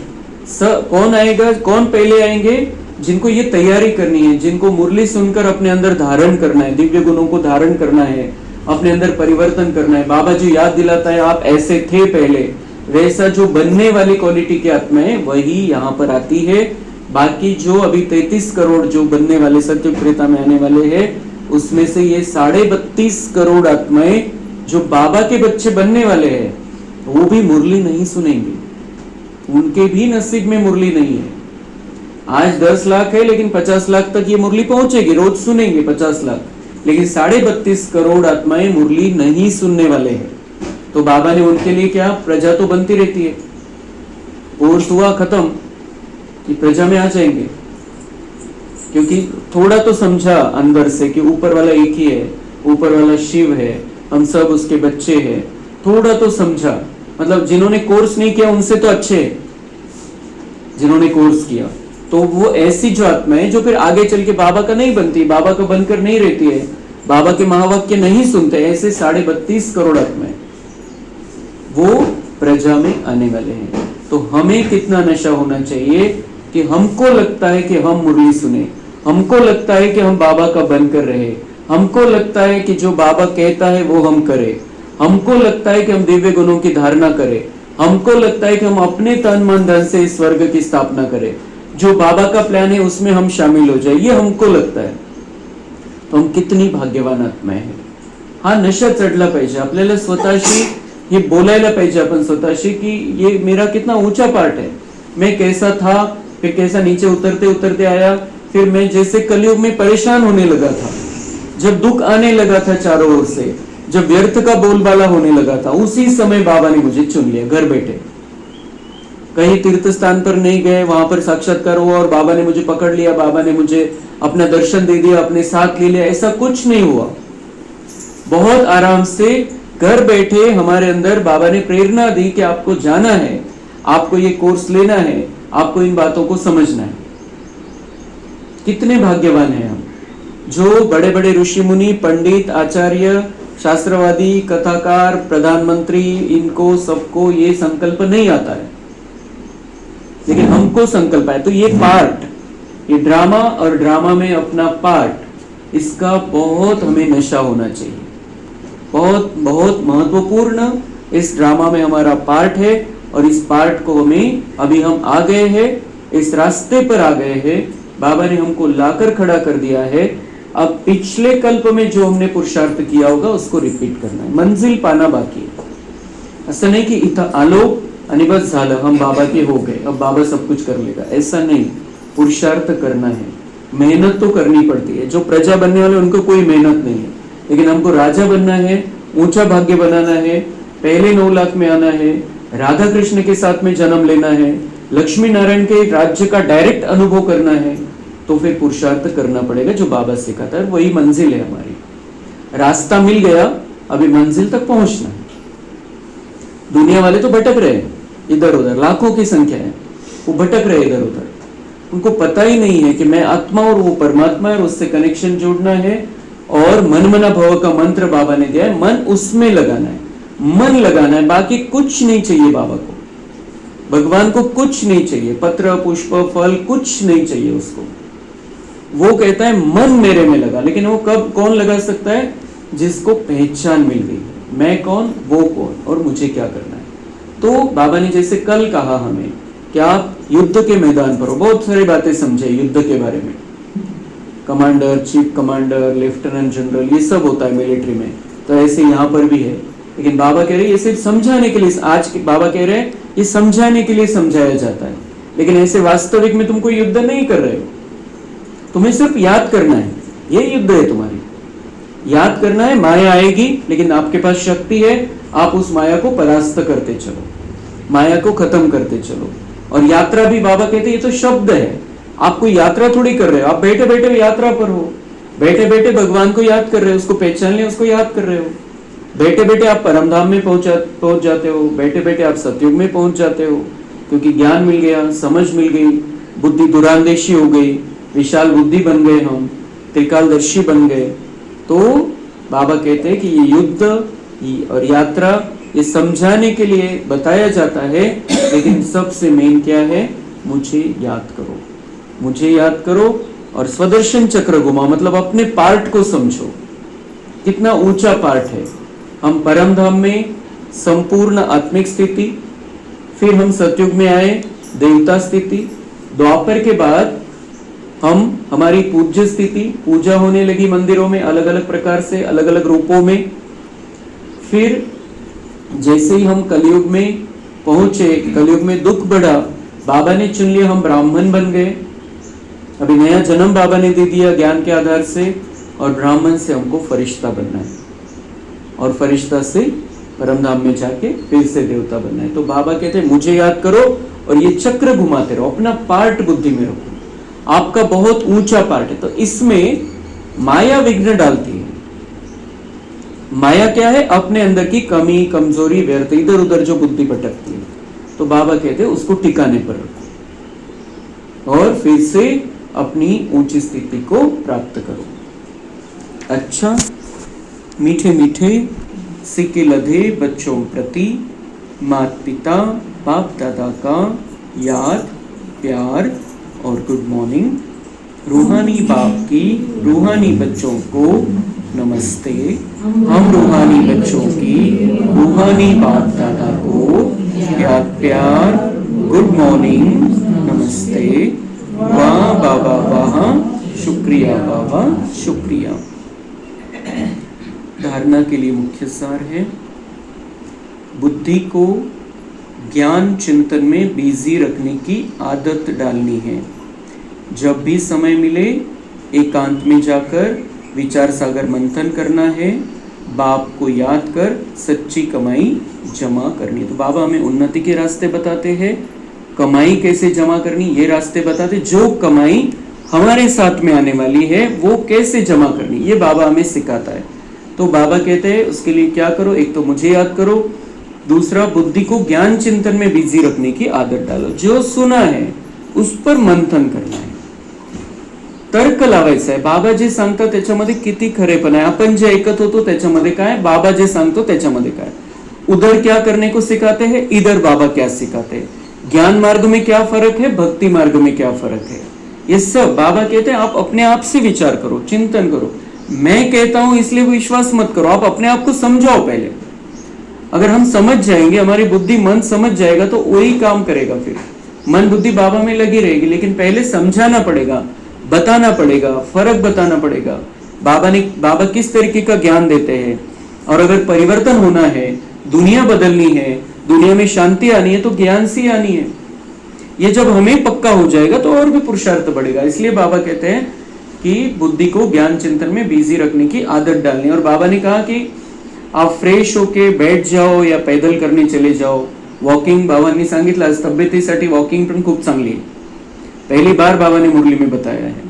Speaker 1: कौन आएगा, कौन पहले आएंगे? जिनको ये तैयारी करनी है, जिनको मुरली सुनकर अपने अंदर धारण करना है, दिव्य गुणों को धारण करना है, अपने अंदर परिवर्तन करना है. बाबा जी याद दिलाता है आप ऐसे थे पहले, वैसा जो बनने वाली क्वालिटी की आत्मा है वही यहाँ पर आती है. बाकी जो अभी 33 करोड़ जो बनने वाले सत्युग त्रेता में आने वाले हैं, उसमें से ये 32.5 करोड़ आत्माएं जो बाबा के बच्चे बनने वाले हैं, वो भी मुरली नहीं सुनेंगे. उनके भी नसीब में मुरली नहीं है. आज 10 लाख है, लेकिन 50 लाख तक ये मुरली पहुंचेगी, रोज सुनेंगे 50 लाख, लेकिन 32.5 करोड़ आत्माएं मुरली नहीं सुनने वाले हैं. तो बाबा ने उनके लिए क्या, प्रजा तो बनती रहती है, कोर्स हुआ खत्म कि प्रजा में आ जाएंगे. क्योंकि थोड़ा तो समझा अंदर से कि ऊपर वाला एक ही है, ऊपर वाला शिव है, हम सब उसके बच्चे हैं. थोड़ा तो समझा, मतलब जिन्होंने कोर्स नहीं किया उनसे तो अच्छे, जिन्होंने कोर्स किया, तो वो ऐसी जो आत्मा है जो फिर आगे चल के बाबा का नहीं बनती, बाबा का बनकर नहीं रहती है, बाबा के महावाक्य नहीं सुनते, ऐसे 32.5 करोड़ आत्माएं वो प्रजा में आने वाले हैं. तो हमें कितना नशा होना चाहिए कि हमको लगता है कि हम मुरली सुने, हमको लगता है कि हम बाबा का बनकर रहे, हमको लगता है कि जो बाबा कहता है वो हम करें, हमको लगता है कि हम दिव्य गुणों की धारणा करें, हमको लगता है कि हम अपने तन मन धन से इस स्वर्ग की स्थापना करें, जो बाबा का प्लान है उसमें हम शामिल हो जाए, ये हमको लगता है. तो हम कितनी भाग्यवान आत्माएं हैं. हा नशा चढला पाहिजे आपल्याला, स्वतःशी हे बोलायला पाहिजे आपण स्वतःशी की ये मेरा कितना ऊंचा पार्ट है. मैं कैसा था, फिर कैसा नीचे उतरते उतरते आया, फिर मैं जैसे कलयुग में परेशान होने लगा था, जब दुख आने लगा था चारों ओर से, जब व्यर्थ का बोलबाला होने लगा था, उसी समय बाबा ने मुझे चुन लिया घर बैठे. कहीं तीर्थ स्थान पर नहीं गए, वहां पर साक्षात्कार हुआ और बाबा ने मुझे पकड़ लिया, बाबा ने मुझे अपना दर्शन दे दिया, अपने साथ ले लिया, ऐसा कुछ नहीं हुआ। बहुत आराम से घर बैठे हमारे अंदर बाबा ने प्रेरणा दी कि आपको जाना है, आपको ये कोर्स लेना है, आपको इन बातों को समझना है। कितने भाग्यवान हैं हम, जो बड़े बड़े ऋषि मुनि, पंडित, आचार्य, शास्त्रवादी, कथाकार, प्रधानमंत्री, इनको सबको ये संकल्प नहीं आता है, लेकिन हमको संकल्प है। तो ये पार्ट, ये ड्रामा और ड्रामा में अपना पार्ट, इसका बहुत हमें नशा होना चाहिए। बहुत बहुत महत्वपूर्ण इस ड्रामा में हमारा पार्ट है, और इस पार्ट को हमें, अभी हम आ गए हैं, इस रास्ते पर आ गए हैं, बाबा ने हमको लाकर खड़ा कर दिया है। अब पिछले कल्प में जो हमने पुरुषार्थ किया होगा उसको रिपीट करना है, मंजिल पाना बाकी है। ऐसा नहीं कि इथं आलो आणि बस झालं, हम बाबा के हो गए, अब बाबा सब कुछ कर लेगा, ऐसा नहीं। पुरुषार्थ करना है, मेहनत तो करनी पड़ती है। जो प्रजा बनने वाले उनको कोई मेहनत नहीं है, लेकिन हमको राजा बनना है, ऊंचा भाग्य बनाना है, पहले 9 लाख में आना है, राधा कृष्ण के साथ में जन्म लेना है, लक्ष्मी नारायण के राज्य का डायरेक्ट अनुभव करना है, तो फिर पुरुषार्थ करना पड़ेगा। जो बाबा सिखाता है वही मंजिल है हमारी। रास्ता मिल गया, अभी मंजिल तक पहुंचना है। दुनिया वाले तो भटक रहे हैं इधर उधर, लाखों की संख्या है, वो भटक रहे इधर उधर। उनको पता ही नहीं है कि मैं आत्मा और वो परमात्मा है, और उससे कनेक्शन जोड़ना है। और मन मना भव का मंत्र बाबा ने दिया है, मन उसमें लगाना है, मन लगाना है, बाकी कुछ नहीं चाहिए बाबा को, भगवान को कुछ नहीं चाहिए, पत्र पुष्प फल कुछ नहीं चाहिए उसको। वो कहता है मन मेरे में लगा, लेकिन वो कब कौन लगा सकता है? जिसको पहचान मिल गई, मैं कौन, वो कौन, और मुझे क्या करना है। तो बाबा ने जैसे कल कहा हमें कि आप युद्ध के मैदान पर हो, बहुत सारी बातें समझे युद्ध के बारे में, commander, chief commander, lieutenant general, ये सब होता है मिलिट्री में, तो ऐसे यहाँ पर भी है। लेकिन बाबा कह रहे हैं ये सिर्फ समझाने के लिए, आज के बाबा कह रहे हैं ये समझाने के लिए समझाया जाता है, लेकिन ऐसे वास्तविक में तुम कोई युद्ध नहीं कर रहे हो, तुम्हें सिर्फ याद करना है, ये युद्ध है तुम्हारी, याद करना है। माया आएगी, लेकिन आपके पास शक्ति है, आप उस माया को परास्त करते चलो, माया को खत्म करते चलो। और यात्रा भी बाबा कहते हैं ये तो शब्द है, आप कोई यात्रा थोड़ी कर रहे हो, आप बैठे बैठे यात्रा पर हो, बैठे बैठे भगवान को याद कर रहे हो, उसको पहचान लिया, उसको याद कर रहे हो, बैठे बैठे आप परमधाम में पहुंच जाते हो, बैठे बैठे आप सतयुग में पहुंच जाते हो, क्योंकि ज्ञान मिल गया, समझ मिल गई, बुद्धि दुरांदेशी हो गई, विशाल बुद्धि बन गए, हम त्रिकालदर्शी बन गए। तो बाबा कहते हैं कि ये युद्ध और यात्रा ये समझाने के लिए बताया जाता है, लेकिन सबसे मेन क्या है? मुझे याद करो, मुझे याद करो, और स्वदर्शन चक्र घुमाओ, मतलब अपने पार्ट को समझो, कितना ऊंचा पार्ट है। हम परम धाम में संपूर्ण आत्मिक स्थिति, फिर हम सतयुग में आए देवता स्थिति, द्वापर के बाद हम हमारी पूज्य स्थिति, पूजा होने लगी मंदिरों में अलग अलग प्रकार से, अलग अलग रूपों में। फिर जैसे ही हम कलयुग में पहुंचे, कलयुग में दुख बढ़ा, बाबा ने चुन लिया, हम ब्राह्मण बन गए, अभी नया जन्म बाबा ने दे दिया ज्ञान के आधार से, और ब्राह्मण से हमको फरिश्ता बनना है, और फरिश्ता से परमधाम में जाके फिर से देवता बनना है। तो बाबा कहते हैं मुझे याद करो, और ये चक्र घुमाते रहो, अपना पार्ट बुद्धि में रखो, आपका बहुत ऊंचा पार्ट है। तो इसमें माया विघ्न डालती है। माया क्या है? अपने अंदर की कमी, कमजोरी, व्यर्थ, इधर उधर जो बुद्धि भटकती है, तो बाबा कहते हैं उसको टिकाने पर रखो, और फिर से अपनी ऊंची स्थिति को प्राप्त करो। अच्छा, मीठे मीठे सिक्के लधे बच्चों प्रति माता पिता बाप दादा का याद, प्यार और गुड मॉर्निंग। रूहानी बाप की रूहानी बच्चों को नमस्ते। हम रूहानी बच्चों की रूहानी बाप दादा को याद, प्यार, गुड मॉर्निंग, नमस्ते। वाह बाबा वाह, शुक्रिया बाबा शुक्रिया। धारणा के लिए मुख्य सार है, बुद्धि को ज्ञान चिंतन में बिजी रखने की आदत डालनी है। जब भी समय मिले एकांत में जाकर विचार सागर मंथन करना है, बाप को याद कर सच्ची कमाई जमा करनी है। तो बाबा हमें उन्नति के रास्ते बताते हैं, कमाई कैसे जमा करनी ये रास्ते बताते, जो कमाई हमारे साथ में आने वाली है वो कैसे जमा करनी ये बाबा हमें सिखाता है। तो बाबा कहते हैं उसके लिए क्या करो, एक तो मुझे याद करो, दूसरा बुद्धि को ज्ञान चिंतन में बिजी रखने की आदत डालो, जो सुना है उस पर मंथन करना है, तर्क लावायचा आहे, बाबा जे सांगतात त्याच्यामध्ये किती खरेपण आहे, आपण जे ऐकत होतो त्याच्यामध्ये काय, बाबा जे सांगतो त्याच्यामध्ये काय, उधर क्या करने को सिखाते हैं, इधर बाबा क्या सिखाते हैं, ज्ञान मार्ग में क्या फर्क है, भक्ति मार्ग में क्या फर्क है, ये सब बाबा कहते हैं आप अपने आप से विचार करो, चिंतन करो। मैं कहता हूं इसलिए विश्वास मत करो, आप अपने आप को समझाओ पहले। अगर हम समझ जाएंगे, हमारी बुद्धि मन समझ जाएगा तो वही काम करेगा, फिर मन बुद्धि बाबा में लगी रहेगी, लेकिन पहले समझाना पड़ेगा, बताना पड़ेगा, फर्क बताना पड़ेगा। बाबा किस तरीके का ज्ञान देते हैं, और अगर परिवर्तन होना है, दुनिया बदलनी है, दुनिया में शांति आनी है तो ज्ञान से आनी है। ये जब हमें पक्का हो जाएगा तो और भी पुरुषार्थ बढ़ेगा। इसलिए बाबा कहते हैं कि बुद्धि को ज्ञान चिंतन में बिजी रखने की आदत डालनी। और बाबा ने कहा कि आप फ्रेश होके बैठ जाओ या पैदल करने चले जाओ, वॉकिंग, बाबांनी सांगितलं आज तब्येतीसाठी वॉकिंग पण खूप चांगली है, पहली बार बाबा ने मुरली में बताया है।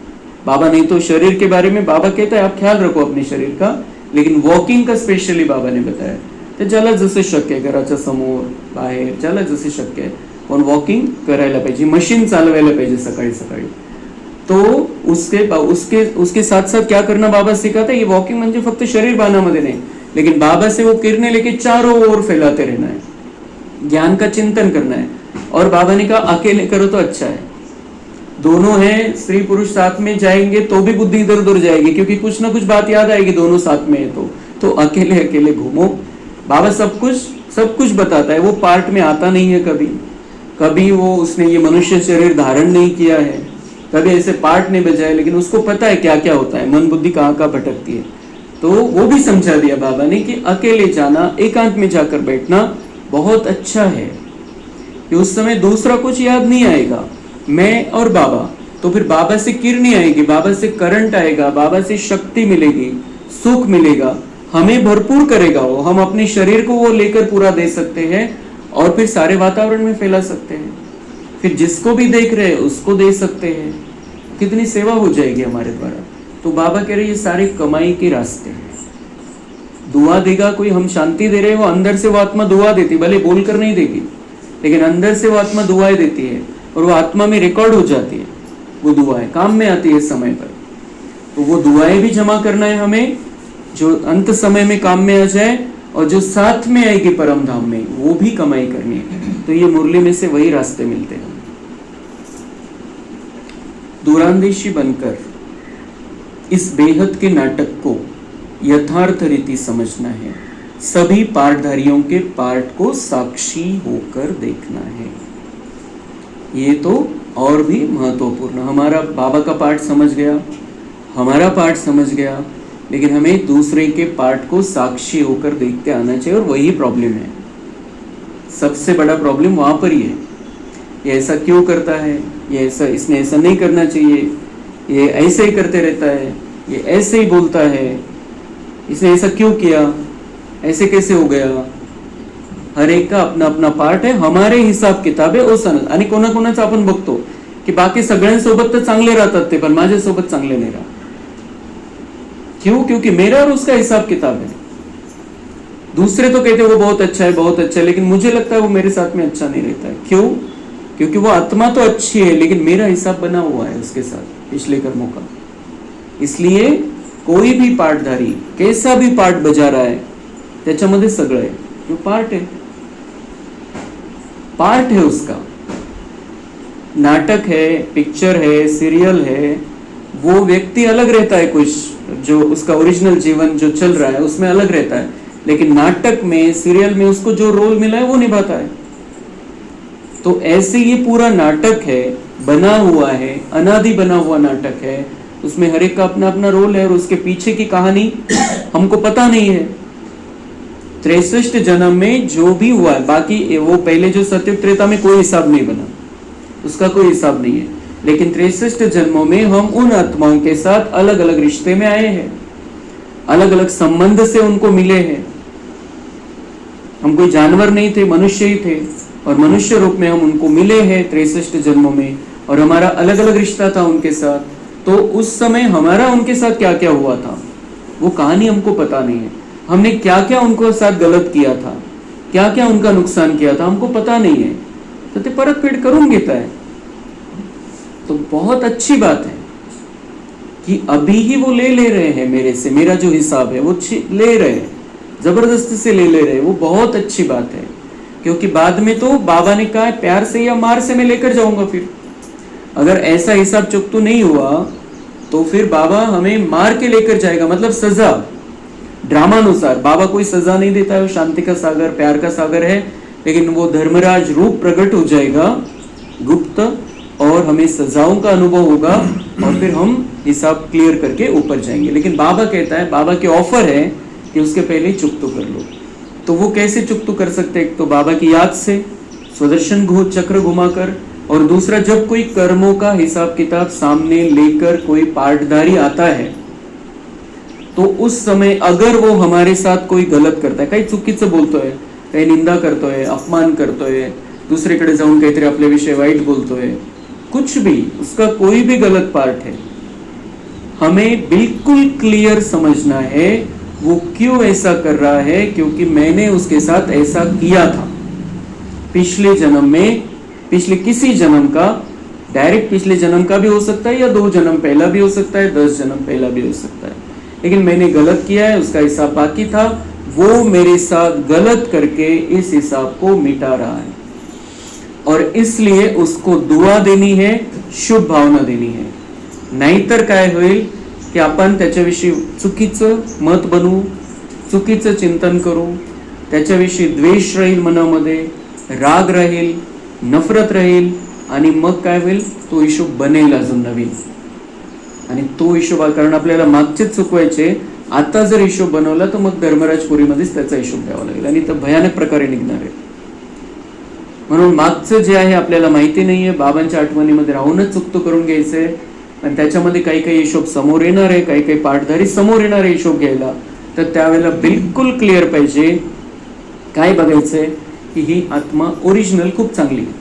Speaker 1: बाबा नहीं तो शरीर के बारे में बाबा कहता है आप ख्याल रखो अपने शरीर का, लेकिन वॉकिंग का स्पेशली बाबा ने बताया। तर ज्याला जसं शक्य आहे, घराच्या समोर बाहेर ज्याला जसे शक्य आहे, पण वॉकिंग करायला पाहिजे, मशीन चालवायला पाहिजे सकाळी सकाळी। तो उसके साथ साथ क्या करना बाबा सिखाते हैं, ये वॉकिंग म्हणजे फक्त शरीर बांधण्यामध्ये नहीं, लेकिन बाबा से वो किरणें लेके चारों ओर फैलाते रहना है, ज्ञान का चिंतन करना है। और बाबा ने कहा अकेले करो तो अच्छा है, दोनों हैं स्त्री पुरुष साथ में जाएंगे तो भी बुद्धि इधर उधर जाएगी, क्योंकि कुछ ना कुछ बात याद आएगी दोनों साथ में है तो अकेले अकेले घूमो। बाबा सब कुछ बताता है, वो पार्ट में आता नहीं है, कभी वो उसने ये मनुष्य शरीर धारण नहीं किया है, कभी ऐसे पार्ट नहीं बजाए, लेकिन उसको पता है क्या क्या होता है, मन बुद्धि कहाँ कहाँ भटकती है। तो वो भी समझा दिया बाबा ने कि अकेले जाना, एकांत में जाकर बैठना बहुत अच्छा है, कि उस समय दूसरा कुछ याद नहीं आएगा, मैं और बाबा। तो फिर बाबा से किरणें आएगी, बाबा से करंट आएगा, बाबा से शक्ति मिलेगी, सुख मिलेगा, हमें भरपूर करेगा वो, हम अपने शरीर को वो लेकर पूरा दे सकते हैं और फिर सारे वातावरण में फैला सकते हैं, फिर जिसको भी देख रहे हैं उसको दे सकते हैं, कितनी सेवा हो जाएगी हमारे द्वारा। तो बाबा कह रहे ये सारे कमाई के रास्ते हैं। दुआ देगा कोई, हम शांति दे रहे हैं, वो अंदर से वो आत्मा दुआ देती, भले बोलकर नहीं देगी, लेकिन अंदर से वो आत्मा दुआएं देती है और वो आत्मा में रिकॉर्ड हो जाती है, वो दुआएं काम में आती है समय पर। तो वो दुआएं भी जमा करना है हमें, जो अंत समय में काम में आ जाए, और जो साथ में आएगी परम धाम में वो भी कमाई करनी है। तो ये मुरली में से वही रास्ते मिलते हैं। दूरांदेशी बनकर इस बेहद के नाटक को यथार्थ रीति समझना है, सभी पार्टधारियों के पार्ट को साक्षी होकर देखना है। ये तो और भी महत्वपूर्ण, हमारा बाबा का पार्ट समझ गया, हमारा पार्ट समझ गया, लेकिन हमें दूसरे के पार्ट को साक्षी होकर देखते आना चाहिए। और वही प्रॉब्लम है, सबसे बड़ा प्रॉब्लम वहां पर ही है। ये ऐसा क्यों करता है, ये ऐसा, इसने ऐसा नहीं करना चाहिए, ये ऐसे ही करते रहता है, ये ऐसे ही बोलता है, इसने ऐसा क्यों किया, ऐसे कैसे हो गया। हर एक का अपना अपना पार्ट है, हमारे हिसाब किताब आहे ओसनच। आणि कोणाकोणाचं आपण बघतो की बाकी सगळ्यांसोबत तर चांगले राहतात ते, पण माझ्यासोबत चांगले नाही राहत। क्यों? क्योंकि मेरा और उसका हिसाब किताब है। दूसरे तो कहते वो बहुत अच्छा है, बहुत अच्छा है, लेकिन मुझे लगता है वो मेरे साथ में अच्छा नहीं रहता है। क्यों? क्योंकि वो आत्मा तो अच्छी है, लेकिन मेरा हिसाब बना हुआ है उसके साथ पिछले कर्मों का। इसलिए कोई भी पार्टधारी कैसा भी पार्ट बजा रहा है, त्याच्यामध्ये सगळं आहे, जो पार्ट है उसका। नाटक है, पिक्चर है, सीरियल है, वो व्यक्ति अलग रहता है, कुछ जो उसका ओरिजिनल जीवन जो चल रहा है उसमें अलग रहता है, लेकिन नाटक में, सीरियल में उसको जो रोल मिला है वो निभाता है। तो ऐसे ये पूरा नाटक है, बना हुआ है, अनादि बना हुआ नाटक है, उसमें हर एक का अपना अपना रोल है और उसके पीछे की कहानी हमको पता नहीं है। 63 जन्म में जो भी हुआ है, बाकी वो पहले जो सत्युग त्रेता में कोई हिसाब नहीं बना, उसका कोई हिसाब नहीं है, लेकिन 63 जन्मों में हम उन आत्माओं के साथ अलग अलग रिश्ते में आए हैं, अलग अलग संबंध से उनको मिले हैं। हम कोई जानवर नहीं थे, मनुष्य ही थे, और मनुष्य रूप में हम उनको मिले हैं 63 जन्मों में, और हमारा अलग अलग रिश्ता था उनके साथ, तो उस समय हमारा उनके साथ क्या क्या हुआ था वो कहानी हमको पता नहीं है। हमने क्या क्या उनको साथ गलत किया था, क्या क्या उनका नुकसान किया था, हमको पता नहीं है। तो ते परत फेड करून घेत आहे, तो बहुत अच्छी बात है कि अभी ही वो ले रहे हैं मेरे से, मेरा जो हिसाब है वो ले रहे हैं, जबरदस्ती से ले रहे हैं, वो बहुत अच्छी बात है। क्योंकि बाद में तो बाबा ने कहा प्यार से या मार से मैं लेकर जाऊंगा। फिर अगर ऐसा हिसाब चुकतू नहीं हुआ तो फिर बाबा हमें मार के लेकर जाएगा, मतलब सजा। ड्रामानुसार बाबा कोई सजा नहीं देता है, वो शांति का सागर, प्यार का सागर है, लेकिन वो धर्मराज रूप प्रकट हो जाएगा गुप्त, और हमें सजाओं का अनुभव होगा, और फिर हम हिसाब क्लियर करके ऊपर जाएंगे। लेकिन बाबा कहता है, बाबा के ऑफर है कि उसके पहले चुकतू कर लो। तो वो कैसे चुकतू कर सकते हैं? तो बाबा की याद से स्वदर्शन चक्र घुमाकर, और दूसरा जब कोई कर्मों का हिसाब किताब सामने लेकर कोई पाठधारी आता है, तो उस समय अगर वो हमारे साथ कोई गलत करता है, काही चुकीचं बोलतोय, काही निंदा करतोय, अपमान करतोय, दुसरीकडे जाऊन काहीतरी आपल्याविषयी वाईट बोलतोय, कुछ भी, उसका कोई भी गलत पार्ट है, हमें बिल्कुल क्लियर समझना है वो क्यों ऐसा कर रहा है, क्योंकि मैंने उसके साथ ऐसा किया था पिछले जन्म में, पिछले किसी जन्म का, डायरेक्ट पिछले जन्म का भी हो सकता है, या 2 जन्म पहला भी हो सकता है, 10 जन्म पहला भी हो सकता है, लेकिन मैंने गलत किया है, उसका हिसाब बाकी था, वो मेरे साथ गलत करके इस हिसाब को मिटा रहा है, और इसलिए उसको दुआ देनी है, शुभ भावना देनी है। नाहीतर काय होईल की आपण त्याच्याविषयी चुकीचं मत बनवू, चुकीचं चिंतन करू, त्याच्याविषयी द्वेष राहील मनामध्ये, राग राहील, नफरत राहील, आणि मग काय होईल, तो हिशोब बनेल अजून नवीन, आणि तो हिशोब, कारण आपल्याला मागचेच चुकवायचे, आता जर हिशोब बनवला तर मग धर्मराजपुरीमध्येच त्याचा हिशोब द्यावा लागेल, आणि तर भयानक प्रकारे निघणार आहे। म्हणून मागचं जे आहे आपल्याला माहिती नाहीये, बाबांच्या आठवणीमध्ये राहूनच चुकतो करून घ्यायचंय, आणि त्याच्यामध्ये काही काही हिशोब समोर येणार आहे, काही काही पाठधारी समोर येणार आहे हिशोब घ्यायला, तर त्यावेळेला बिलकुल क्लिअर पाहिजे, काय बघायचंय कि ही आत्मा ओरिजिनल खूप चांगली है,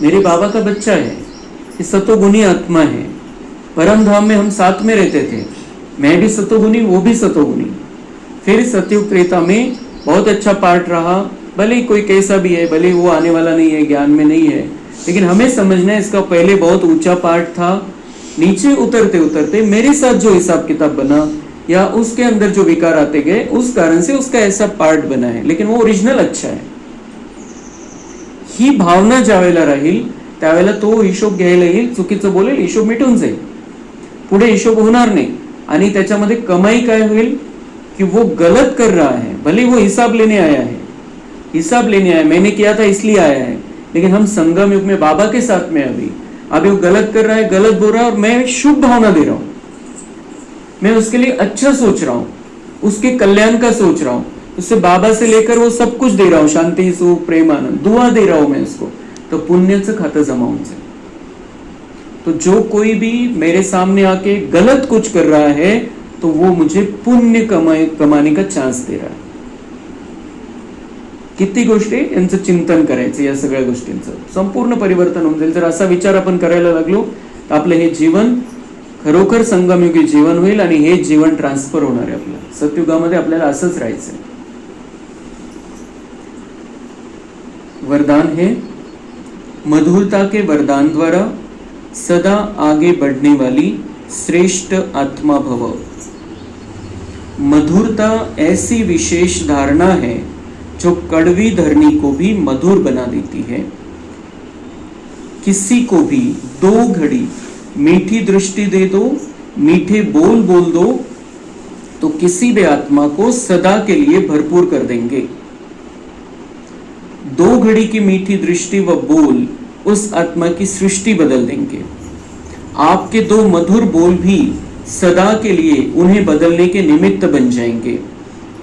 Speaker 1: मेरे बाबा का बच्चा है, ये सतोगुणी आत्मा है, परम धाम में हम साथ में रहते थे, मैं भी सतोगुणी, वो भी सतोगुणी, फिर सतयुग त्रेता में बहुत अच्छा पार्ट रहा, भले ही कोई कैसा भी है, भले वो आने वाला नहीं है, ज्ञान में नहीं है, लेकिन हमें समझना है इसका पहले बहुत ऊंचा पार्ट था, नीचे उतरते उतरते मेरे साथ जो हिसाब किताब बना, या उसके अंदर जो विकार आते गए, उस कारण से उसका ऐसा पार्ट बना है, लेकिन वो ओरिजिनल अच्छा है। ही भावना ज्यावेळेला राहील त्यावेळेला तो हिशोब घ्यायला येईल, चुकीचं बोलेल, हिशोब मिटून जाईल, पुढे हिशोब होणार नाही, आणि त्याच्यामध्ये कमाई काय होईल कि वो गलत कर रहा है, भले वो हिसाब लेने आया है, हिसाब लेने आया, मैंने किया था इसलिए आया है, लेकिन हम संगम युग में बाबा के साथ में अभी वो गलत कर रहा है, गलत बोल रहा है, और मैं शुभ भावना दे रहा हूं, मैं उसके लिए अच्छा सोच रहा हूं, उसके कल्याण का सोच रहा हूं, उससे बाबा से लेकर वो सब कुछ दे रहा हूं, शांति सुख प्रेम आनंद दुआ दे रहा हूं मैं उसको, तो पुण्यचं खातं जमा होऊन जाईल। तो जो कोई भी मेरे सामने आके गलत कुछ कर रहा है, तो वो मुझे पुण्य कमाने का चान्स दे रहा है। किती गोष्टी यांचं चिंतन करायचं, या सगळ्या गोष्टींचं संपूर्ण परिवर्तन होऊन जाईल। जर असा विचार आपण करायला लागलो तर आपलं हे जीवन खरोखर संगमयुगी जीवन होईल, आणि हे जीवन ट्रान्सफर होणार आहे आपलं। सतयुगामध्ये आपल्याला असंच राहायचंय। वरदान है, मधुरता के वरदान द्वारा सदा आगे बढ़ने वाली श्रेष्ठ आत्मा भव। मधुरता ऐसी विशेष धारणा है जो कड़वी धरनी को भी मधुर बना देती है। किसी को भी 2 घड़ी मीठी दृष्टि दे दो, मीठे बोल बोल दो, तो किसी भी आत्मा को सदा के लिए भरपूर कर देंगे। 2 घड़ी की मीठी दृष्टि व बोल उस आत्मा की सृष्टि बदल देंगे। आपके 2 मधुर बोल भी सदा के लिए उन्हें बदलने के निमित्त बन जाएंगे।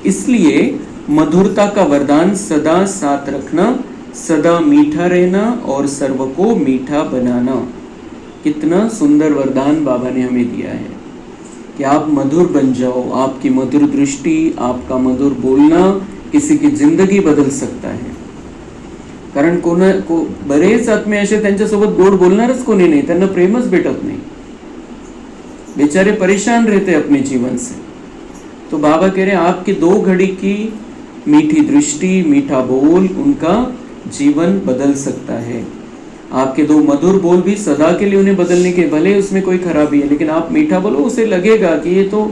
Speaker 1: इसलिए मधुरता का वरदान सदा साथ रखना, सदा मीठा रहना और सर्व को मीठा बनाना। कितना सुंदर वरदान बाबा ने हमें दिया है कि आप मधुर बन जाओ। आपकी मधुर दृष्टि, आपका मधुर बोलना किसी की जिंदगी बदल सकता है। कारण बरेच आत्मे असे त्यांच्यासोबत गोड बोलणारच कोणी नहीं, त्यांना प्रेमच भेटत नहीं, बेचारे परेशान रहते अपने जीवन से। तो बाबा कह रहे हैं आपकी 2 घड़ी की मीठी दृष्टि, मीठा बोल उनका जीवन बदल सकता है। आपके 2 मधुर बोल भी सदा के लिए उन्हें बदलने के, भले उसमें कोई खराबी है, लेकिन आप मीठा बोलो, उसे लगेगा कि ये तो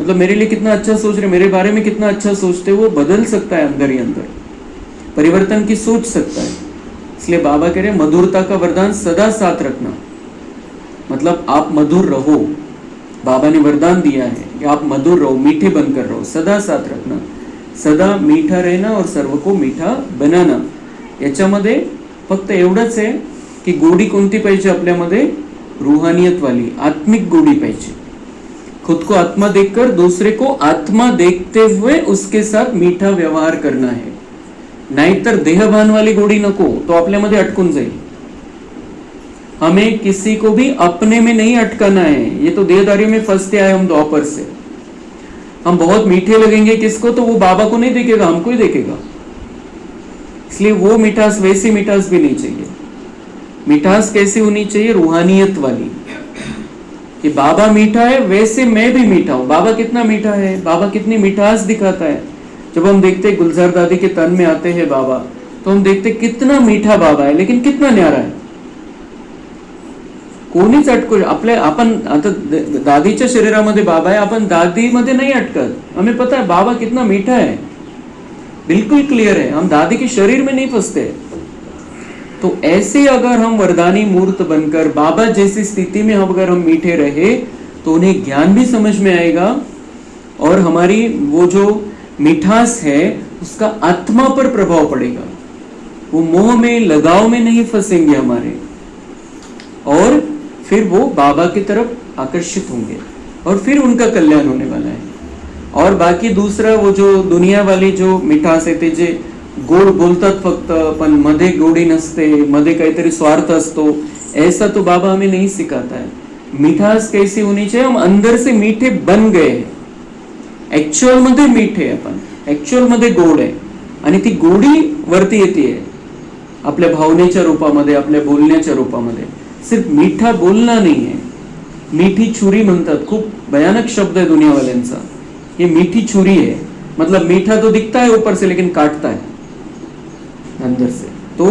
Speaker 1: मतलब मेरे लिए कितना अच्छा सोच रहे, मेरे बारे में कितना अच्छा सोचते, वो बदल सकता है, अंदर ही अंदर परिवर्तन की सोच सकता है। इसलिए बाबा कह रहे हैं मधुरता का वरदान सदा साथ रखना, मतलब आप मधुर रहो। बाबा ने वरदान दिया है कि आप मधुर रहो, मीठे बनकर रहो, सदा साथ रखना, सदा मीठा रहना और सर्व को मीठा बनाना। याच्यामध्ये फक्त एवढंच आहे की गोडी कोणती पाहिजे आपल्यामध्ये, रूहानियत वाली, आत्मिक गोडी पाहिजे। खुद को आत्मा देखकर दूसरे को आत्मा देखते हुए उसके साथ मीठा व्यवहार करना है, नाहीतर देहभान वाली गोडी नको, तो आपल्यामध्ये अटकून जाईल। हमें किसी को भी अपने में नहीं अटकाना है, ये तो देहदारी में फंसते आए हम द्वापर से। हम बहुत मीठे लगेंगे किसको, तो वो बाबा को नहीं देखेगा, हमको ही देखेगा। इसलिए वो मिठास, वैसी मिठास भी नहीं चाहिए। मिठास कैसी होनी चाहिए, रूहानियत वाली, कि बाबा मीठा है वैसे मैं भी मीठा हूं। बाबा कितना मीठा है, बाबा कितनी मिठास दिखाता है। जब हम देखते गुलजार दादी के तन में आते हैं बाबा, तो हम देखते कितना मीठा बाबा है, लेकिन कितना न्यारा है। कोणीच अटकू, आपल्या आपण आता दादीच्या शरीरामध्ये बाबा है, आपण दादीमध्ये नहीं अटकत, हमें पता है बाबा कितना मीठा है, बिल्कुल क्लियर है, हम दादी के शरीर में नहीं फंसते। तो ऐसे अगर हम वरदानी मूर्त बनकर बाबा जैसी स्थिति में अगर हम मीठे रहे, तो उन्हें ज्ञान भी समझ में आएगा और हमारी वो जो मिठास है उसका आत्मा पर प्रभाव पड़ेगा। वो मोह में, लगाव में नहीं फंसेंगे हमारे, और फिर वो बाबा की तरफ आकर्षित होंगे और फिर उनका कल्याण होने वाला है। और बाकी दूसरा वो जो दुनिया वाली जो मिठास आहे, ते जे गोड बोलतात फक्त, पण मध्ये गोडी नसते, मध्ये काहीतरी स्वार्थ असतो, ऐसा तो बाबा हमें नहीं सिखाता है। मिठास कैसी होनी चाहिए, हम अंदर से मीठे बन गए हैं, ऍक्च्युअल मध्ये मीठे, आपण ऍक्च्युअल मध्ये गोड आहे, आणि ती गोडी वरती येते आपल्या भावनेच्या रूपामध्ये, आपल्या बोलण्याच्या रूपामध्ये। सिर्फ मीठा बोलना नहीं है, मीठी छुरी म्हणतात, खूप भयानक शब्द है दुनिया वाल्यांचा, ये मीठी छुरी है, मतलब मीठा तो दिखता है ऊपर से लेकिन काटता है अंदर से। तो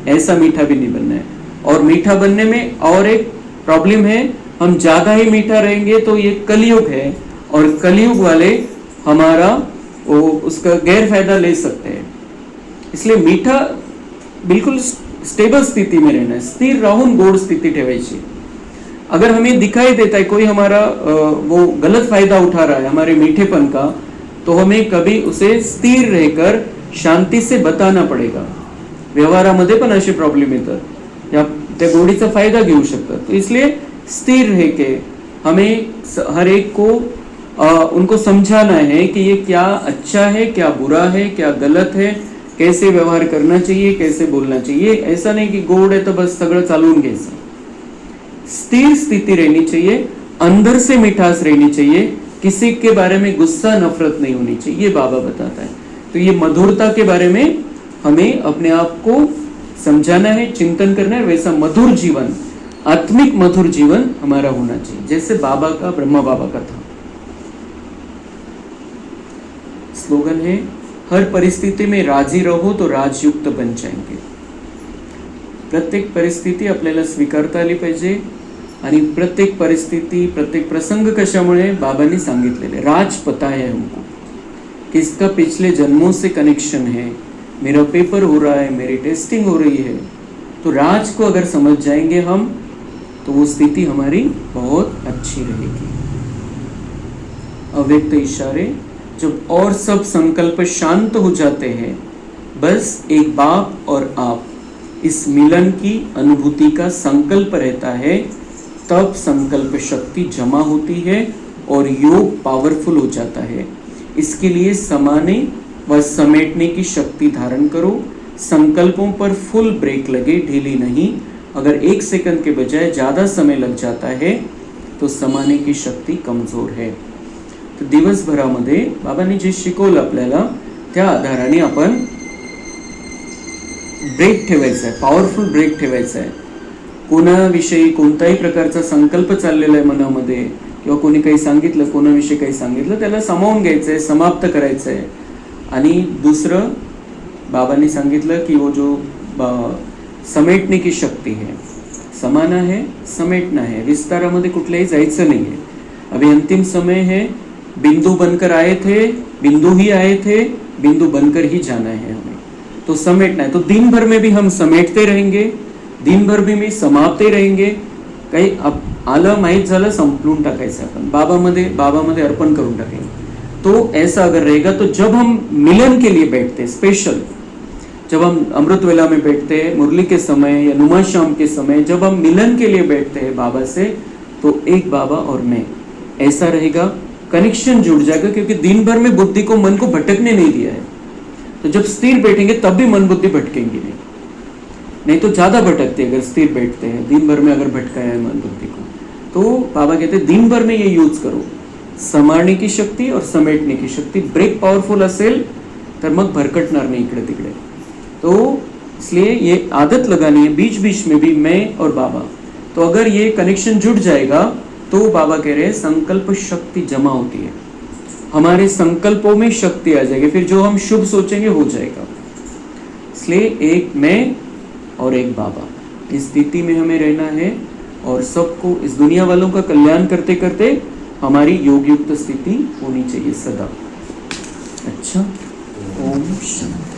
Speaker 1: ऐसा मीठा भी नहीं बनना है। और मीठा बनने में और एक प्रॉब्लम है, हम ज्यादा ही मीठा रहेंगे तो ये कलयुग है, और कलयुग वाले हमारा उसका गैर फायदा ले सकते हैं। इसलिए मीठा बिल्कुल स्टेबल स्थिति में रहना है, स्थिर राहून गोड स्थिति ठेवायची। अगर हमें दिखाई देता है कोई हमारा वो गलत फायदा उठा रहा है हमारे मीठेपन का, तो हमें कभी उसे स्थिर रहकर शांति से बताना पड़ेगा। व्यवहारामध्ये पण असे प्रॉब्लेम येतात, या त्या गोडीचा फायदा घेऊ शकतात। तो इसलिए स्थिर रह के हमें हर एक को उनको समझाना है कि ये क्या अच्छा है, क्या बुरा है, क्या गलत है, कैसे व्यवहार करना चाहिए, कैसे बोलना चाहिए। ऐसा नहीं कि गोड है तो बस सगळं चालवून घ्यायचं। स्थिर स्थिति रहनी चाहिए, अंदर से मिठास रहनी चाहिए, किसी के बारे में गुस्सा नफरत नहीं होनी चाहिए, ये बाबा बताता है। तो ये मधुरता के बारे में हमें अपने आप को समझाना है, चिंतन करना है, वैसा मधुर जीवन, आत्मिक मधुर जीवन हमारा होना चाहिए, जैसे बाबा का, ब्रह्मा बाबा का था। स्लोगन है, हर परिस्थिति में राजी रहो तो राजयुक्त बन जाएंगे। प्रत्येक परिस्थिती आपल्याला स्वीकारता आली पाहिजे, आणि प्रत्येक परिस्थिती, प्रत्येक प्रसंग कशामुळे, बाबांनी सांगितलेले, राज पता है हमको, किसका पिछले जन्मों से कनेक्शन है, मेरा पेपर हो रहा है, मेरी टेस्टिंग हो रही है। तो राज को अगर समझ जाएंगे हम, तो वो स्थिति हमारी बहुत अच्छी रहेगी। अव्यक्त इशारे, जब और सब संकल्प शांत हो जाते हैं, बस एक बाप और आप, इस मिलन की अनुभूति का संकल्प रहता है, तब संकल्प शक्ति जमा होती है और योग पावरफुल हो जाता है। इसके लिए समाने व समेटने की शक्ति धारण करो। संकल्पों पर फुल ब्रेक लगे, ढीली नहीं। अगर 1 सेकंड के बजाय ज़्यादा समय लग जाता है तो समाने की शक्ति कमजोर है। तो दिवसभरामध्ये बाबांनी जे शिकवलं आपल्याला, त्या आधाराने आपण ब्रेक ठेवायचा आहे, पॉवरफुल ब्रेक ठेवायचा आहे. कोणाविषयी कोणताही प्रकारचा संकल्प चाललेला आहे मनामध्ये, किंवा कोणी काही सांगितलं, कोणाविषयी काही सांगितलं, त्याला सामावून घ्यायचं आहे, समाप्त करायचं आहे. आणि दुसरं बाबांनी सांगितलं की वो जो समेटने की शक्ती है, समाना है, समेटना है, विस्तारामध्ये कुठल्याही जायचं नाही आहे. अभी अंतिम समय है, बिंदु बनकर आए थे, बिंदु ही आए थे, बिंदु बनकर ही जाना है हमें. तो समेटना है. तो दिन भर में भी हम समेटते रहेंगे, दिन भर भी मी समाप्ते रहेंगे. काही आलं माहीत झालं संपलून टाकायचं आपण, बाबामध्ये अर्पण करून टाकेंगे. तो ऐसा अगर रहेगा तो जब हम मिलन के लिए बैठते, स्पेशल जब हम अमृत वेला में बैठते हैं, मुरली के समय या नुमा शाम के समय, जब हम मिलन के लिए बैठते हैं बाबा से, तो एक बाबा और मैं, ऐसा रहेगा. कनेक्शन जुड़ जाएगा, क्योंकि दिन भर में बुद्धि को, मन को भटकने नहीं दिया है. तो जब स्थिर बैठेंगे तब भी मन बुद्धि भटकेंगी नहीं तो ज्यादा भटकते अगर स्थिर बैठते हैं. दिन भर में अगर भटकाया है मन बुद्धि को, तो बाबा कहते हैं दिन भर में ये यूज करो, समारने की शक्ती और समेटने की शक्ती. ब्रेक पॉवरफुल असेल तर मग भरकटणार नाही इकडे तिकडे. तो इसलिए ये आदत लगानी है बीच बीच में भी मैं और बाबा. तो अगर ये कनेक्शन जुड़ जाएगा तो बाबा कह रहे हैं संकल्प शक्ति जमा होती है, हमारे संकल्पों में शक्ति आ जाएगी, फिर जो हम शुभ सोचेंगे हो जाएगा. इसलिए एक मैं और एक बाबा, इस स्थिति में हमें रहना है और सबको, इस दुनिया वालों का कल्याण करते करते हमारी योग युक्त स्थिति होनी चाहिए सदा. अच्छा, ओम शांति.